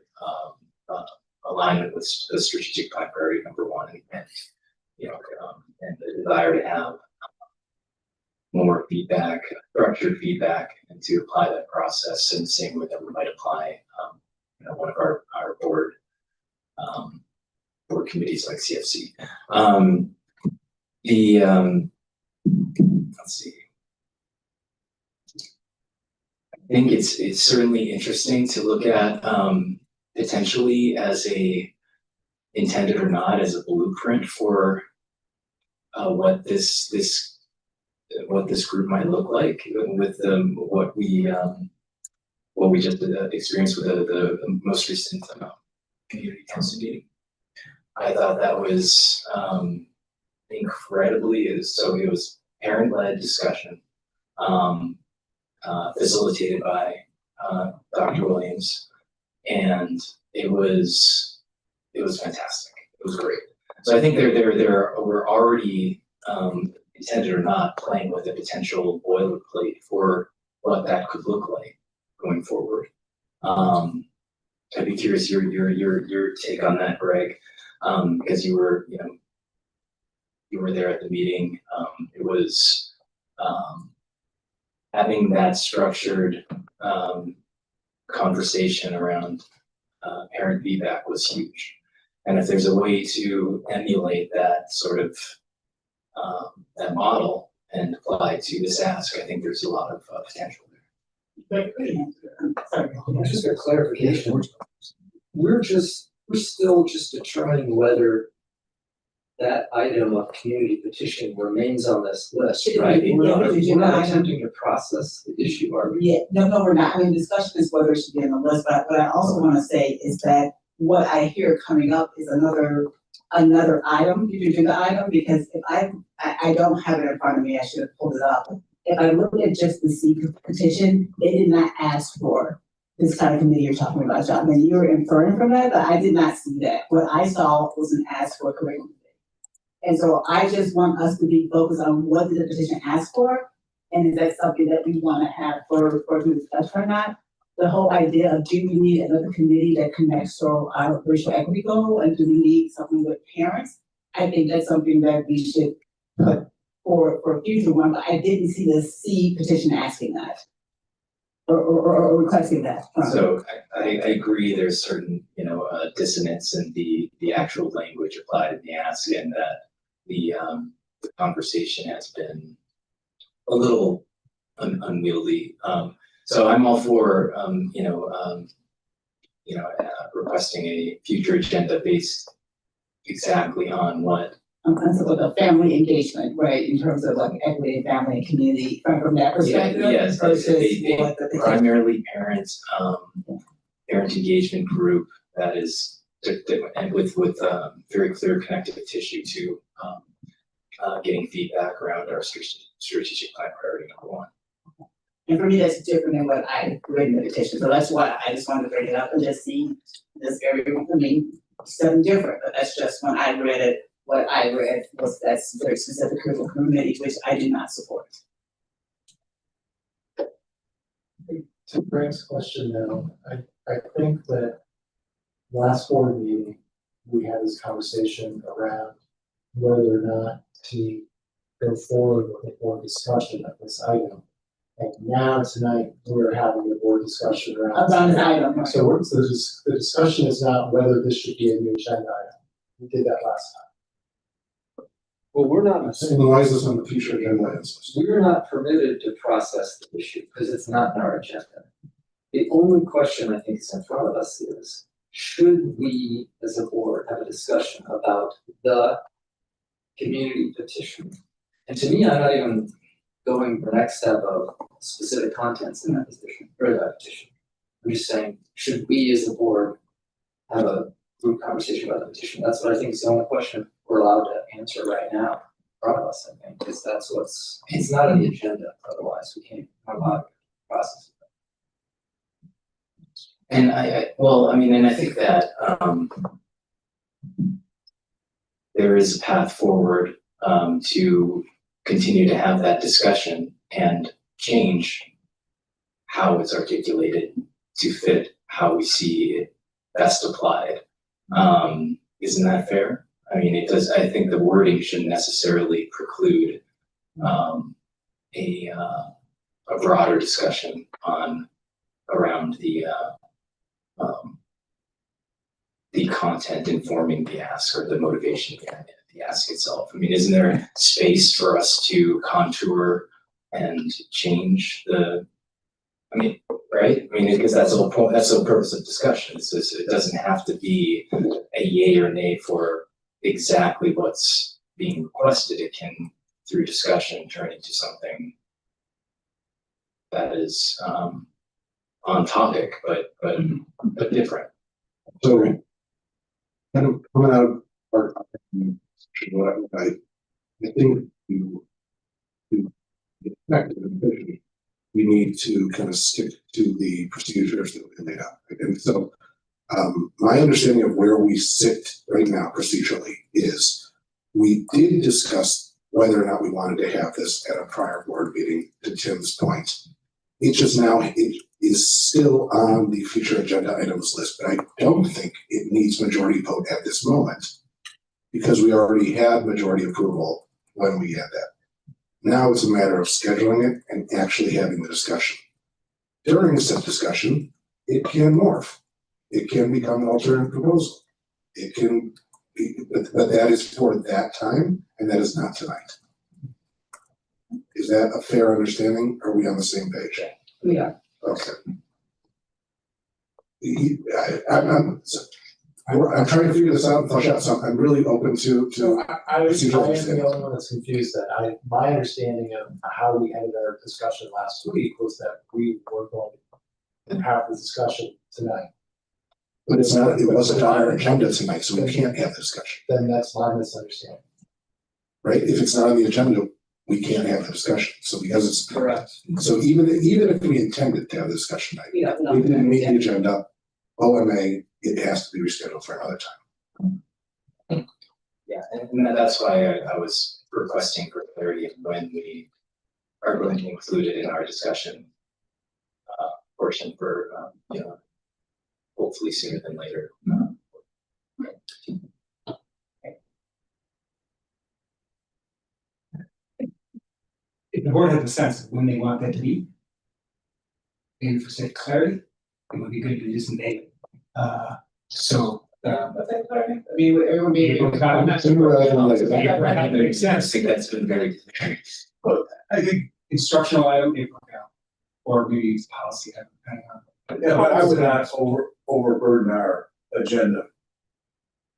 alignment with the strategic plan priority number 1, and the desire to have more feedback, structured feedback, and to apply that process in the same way that we might apply, one of our board committees like CFC. Let's see. I think it's certainly interesting to look at potentially as a intended or not as a blueprint for what this group might look like with what we just experienced with the most recent community council meeting. I thought that was it was parent-led discussion, facilitated by Dr. Williams, and it was fantastic. It was great. So I think we're already intended or not playing with a potential boilerplate for what that could look like going forward. I'd be curious your take on that, Greg, because you were there at the meeting. It was having that structured conversation around parent feedback was huge. And if there's a way to emulate that sort of that model and apply to this ask, I think there's a lot of potential there. Just a clarification. We're still just determining whether that item of community petition remains on this list, right? We're not attempting to process the issue, are we? Yeah, no, we're not. I mean, discussion is whether it should be on the list, but what I also want to say is that what I hear coming up is another item, future agenda item, because if I don't have it in front of me, I should have pulled it up. If I look at just the C petition, they did not ask for this kind of committee you're talking about, John. I mean, you were inferring from that, but I did not see that. What I saw was an ask for curriculum. And so I just want us to be focused on what did the petition ask for, and is that something that we want to have for discussion or not? The whole idea of, do we need another committee that connects to our racial equity goal, and do we need something with parents? I think that's something that we should put for a future one, but I didn't see the C petition asking that or requesting that. So I agree. There's certain dissonance in the actual language applied in the ask, and that the conversation has been a little unwieldy. So I'm all for requesting a future agenda based exactly on what. So like a family engagement, right, in terms of like equity and family and community from that perspective. Yes, primarily parents, parent engagement group that is and with very clear connective tissue to getting feedback around our strategic plan priority number 1. And for me, that's different than what I read in the petition. So that's why I just wanted to bring it up and just see this area. I mean, something different, but that's just when I read it. What I read was that's very specific curriculum committee, which I do not support. To Greg's question now, I think that last board meeting, we had this conversation around whether or not to go forward with a board discussion of this item. And now tonight, we're having a board discussion around this item. So the discussion is not whether this should be a new agenda item. We did that last time. Well, we're not. And why is this on the future agenda items? We're not permitted to process the issue because it's not in our agenda. The only question I think is in front of us is, should we as a board have a discussion about the community petition? And to me, I'm not even going the next step of specific contents in that petition or that petition. I'm just saying, should we as a board have a group conversation about the petition? That's what I think is the only question we're allowed to answer right now in front of us, I think, because that's it's not on the agenda, otherwise we can't have a process. And I think that there is a path forward to continue to have that discussion and change how it's articulated to fit how we see it best applied. Isn't that fair? I mean, it does. I think the wording shouldn't necessarily preclude a broader discussion around the content informing the ask or the motivation behind the ask itself. I mean, isn't there space for us to contour and change right? I mean, because that's the whole point, that's the whole purpose of discussion. It doesn't have to be a yay or nay for exactly what's being requested. It can, through discussion, turn into something that is on topic, but different. So, kind of coming out of our, I think to get effective and efficient, we need to kind of stick to the procedures that we laid out. And so, my understanding of where we sit right now procedurally is we did discuss whether or not we wanted to have this at a prior board meeting, to Tim's point. It just now, it is still on the future agenda items list, but I don't think it needs majority vote at this moment because we already had majority approval when we had that. Now it's a matter of scheduling it and actually having the discussion. During said discussion, it can morph. It can become an alternate proposal. It can be, but that is for that time, and that is not tonight. Is that a fair understanding? Are we on the same page? We are. Okay. I'm trying to figure this out and flush out something. I'm really open to. I am the only one that's confused that my understanding of how we ended our discussion last week was that we were going to have the discussion tonight. But it's not, it wasn't on our agenda tonight, so we can't have the discussion. Then that's my misunderstanding. Right? If it's not on the agenda, we can't have the discussion. So because it's correct. So even if we intended to have the discussion tonight, we didn't meet the agenda, OMA, it has to be rescheduled for another time. Yeah, and that's why I was requesting for clarity of when we are going to include it in our discussion portion for, hopefully sooner than later. If the board has a sense of when they want that to be, maybe for sake of clarity, it would be good to just name it. I mean, everyone being able to. Makes sense. I think that's been very. Well, I think instructional item, or maybe policy item, depending on. Yeah, but I would not overburden our agenda.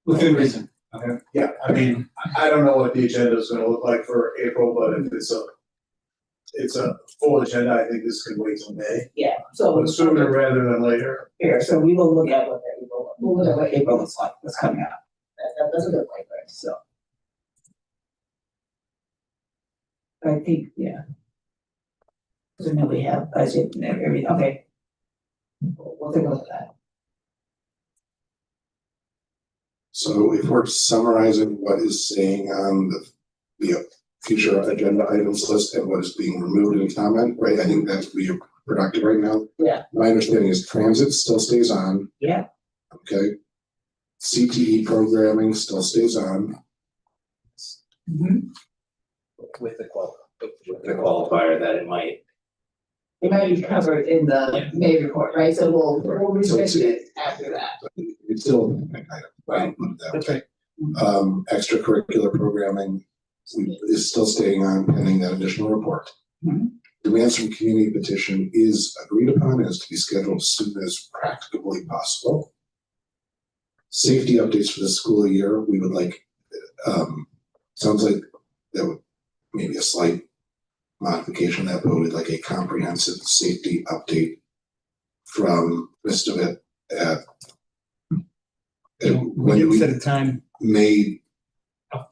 Within reason, okay? Yeah, I mean, I don't know what the agenda is gonna look like for April, but if it's a full agenda, I think this can wait till May. Yeah, so. But sooner rather than later. Here, so we will look at what that we'll look at what April looks like, what's coming out. That's a good way, right, so. I think, yeah. So now we have budget and everything, okay. We'll take a look at that. So if we're summarizing what is saying on the future agenda items list and what is being removed in comment, right? I think that's be productive right now. Yeah. My understanding is transit still stays on. Yeah. Okay. CTE programming still stays on. With the qualifier that it might. It might be covered in the May report, right? So we'll research it after that. It's still right. That's right. Extracurricular programming is still staying on pending that additional report. Demands from community petition is agreed upon and is to be scheduled as soon as practicably possible. Safety updates for the school year, we would like, sounds like that would maybe a slight modification that would like a comprehensive safety update from rest of it at when you set a time. May.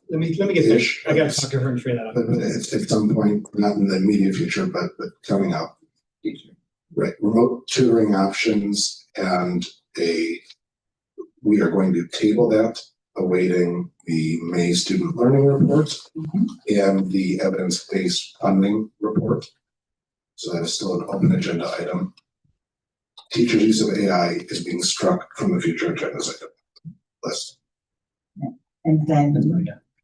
Let me get this. I gotta talk to her and figure that out. But it's at some point, not in the immediate future, but coming up. Right, remote tutoring options and we are going to table that, awaiting the May student learning report and the evidence-based funding report. So that is still an open agenda item. Teachers' use of AI is being struck from the future agenda list. And then,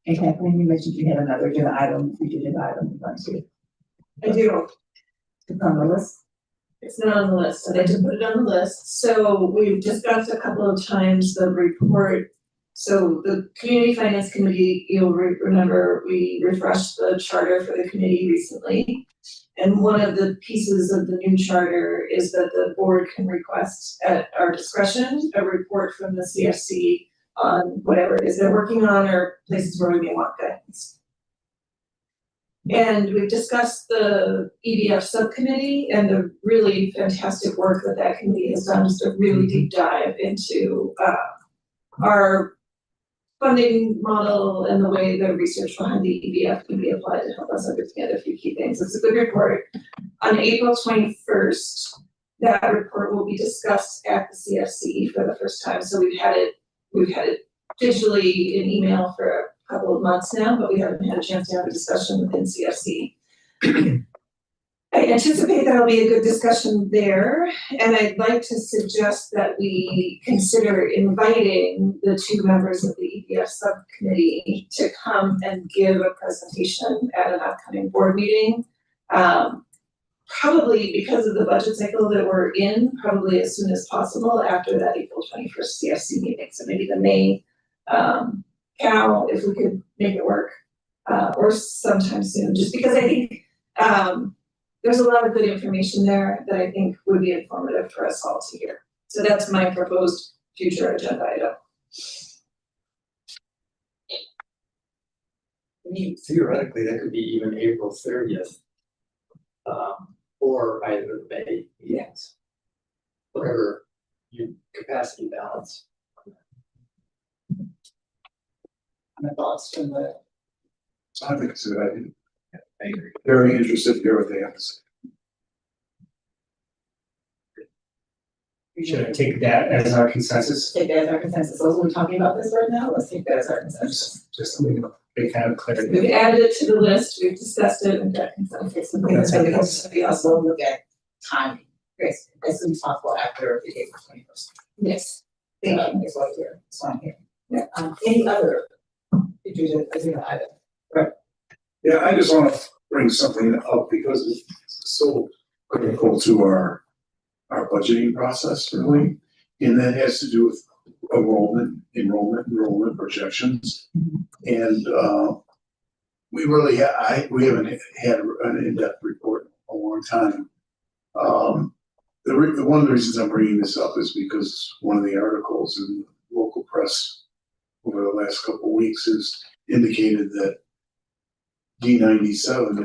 and Kathleen, you mentioned you had another agenda item, future agenda item, I do. It's on the list. It's not on the list, and I did put it on the list, so we've discussed a couple of times the report. So the Community Finance Committee, you'll remember, we refreshed the charter for the committee recently. And one of the pieces of the new charter is that the board can request at our discretion a report from the CFC on whatever it is they're working on or places where we may want guidance. And we've discussed the EBF subcommittee and the really fantastic work that that committee has done, just a really deep dive into our funding model and the way the research behind the EBF can be applied to help us understand a few key things. It's a good report. On April 21st, that report will be discussed at the CFC for the first time. So we've had it digitally in email for a couple of months now, but we haven't had a chance to have a discussion within CFC. I anticipate that'll be a good discussion there, and I'd like to suggest that we consider inviting the two members of the EBF subcommittee to come and give a presentation at an upcoming board meeting. Probably because of the budget cycle that we're in, probably as soon as possible after that April 21st CFC meeting. So maybe the May Cal, if we could make it work, or sometime soon, just because I think there's a lot of good information there that I think would be informative for us all to hear. So that's my proposed future agenda item. I mean, theoretically, that could be even April 30th. Or either May meetings. Whatever your capacity balance. My thoughts on that? I think it's a good idea. I agree. Very interested to hear what they have to say. Should I take that as our consensus? Take that as our consensus. So we're talking about this right now. Let's take that as our consensus. Just so we know, they kind of clarity. We've added it to the list, we've discussed it, and got consensus. We also look at timing, as soon as possible after the April 21st. Yes. Thank you. That's what we're, that's what I'm hearing. Yeah. Any other future agenda item? Right. Yeah, I just want to bring something up because it's so critical to our budgeting process, really. And that has to do with enrollment projections. And we really, we haven't had an in-depth report in a long time. One of the reasons I'm bringing this up is because one of the articles in the local press over the last couple of weeks has indicated that D97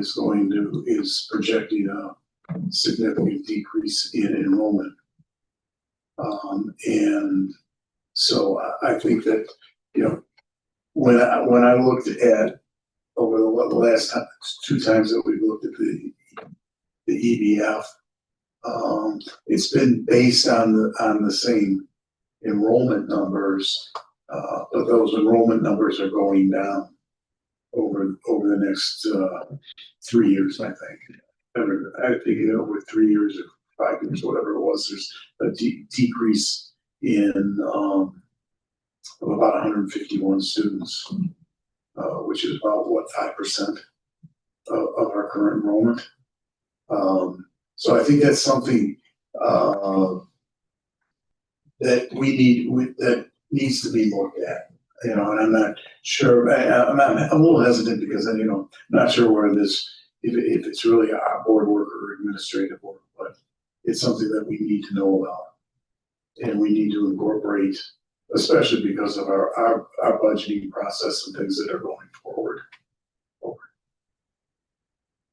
is projecting a significant decrease in enrollment. And so I think that, when I looked at over the last two times that we've looked at the EBF, it's been based on the same enrollment numbers, but those enrollment numbers are going down over the next 3 years, I think. I think over 3 years or 5 years, whatever it was, there's a decrease in of about 151 students, which is about 5% of our current enrollment. So I think that's something that that needs to be looked at. And I'm not sure. I'm a little hesitant because I'm not sure where this. If it's really a board work or administrative work, but it's something that we need to know about. And we need to incorporate, especially because of our budgeting process and things that are going forward.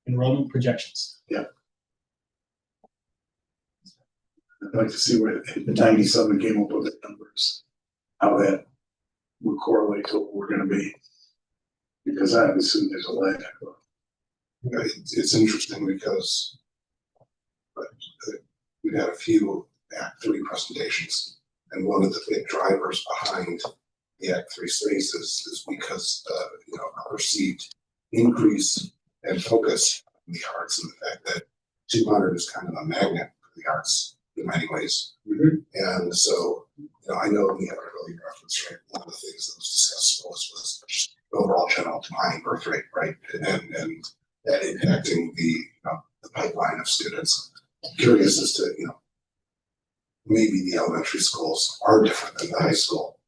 Enrollment projections. Yeah. I'd like to see where the 97 came up with the numbers, how that would correlate to what we're going to be. Because I assume there's a lag. It's interesting because we had a few Act 3 presentations, and one of the big drivers behind the Act 3 spaces is because a perceived increase and focus in the arts, and the fact that 200 is kind of a magnet for the arts in many ways. Mm-hmm. And so, I know we have an early reference rate. One of the things that was discussed was just overall general declining birth rate, right? And that impacting the pipeline of students. Curious as to, maybe the elementary schools are different than the high school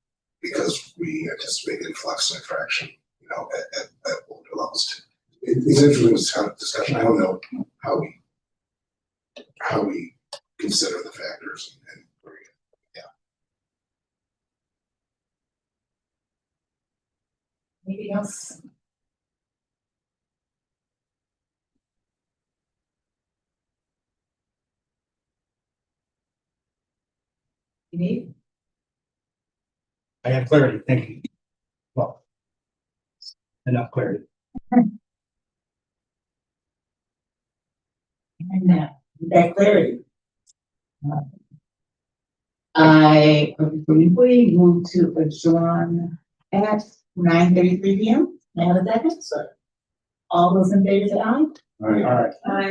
because we anticipate influx and attraction, at older levels too. It's an interesting discussion. I don't know how we consider the factors and Anything else? You need? I have clarity, thank you. Well, enough clarity. And now, that clarity. I briefly move to adjourn at 9:33 p.m. May I have a second? All those in favor say aye? All right. Aye.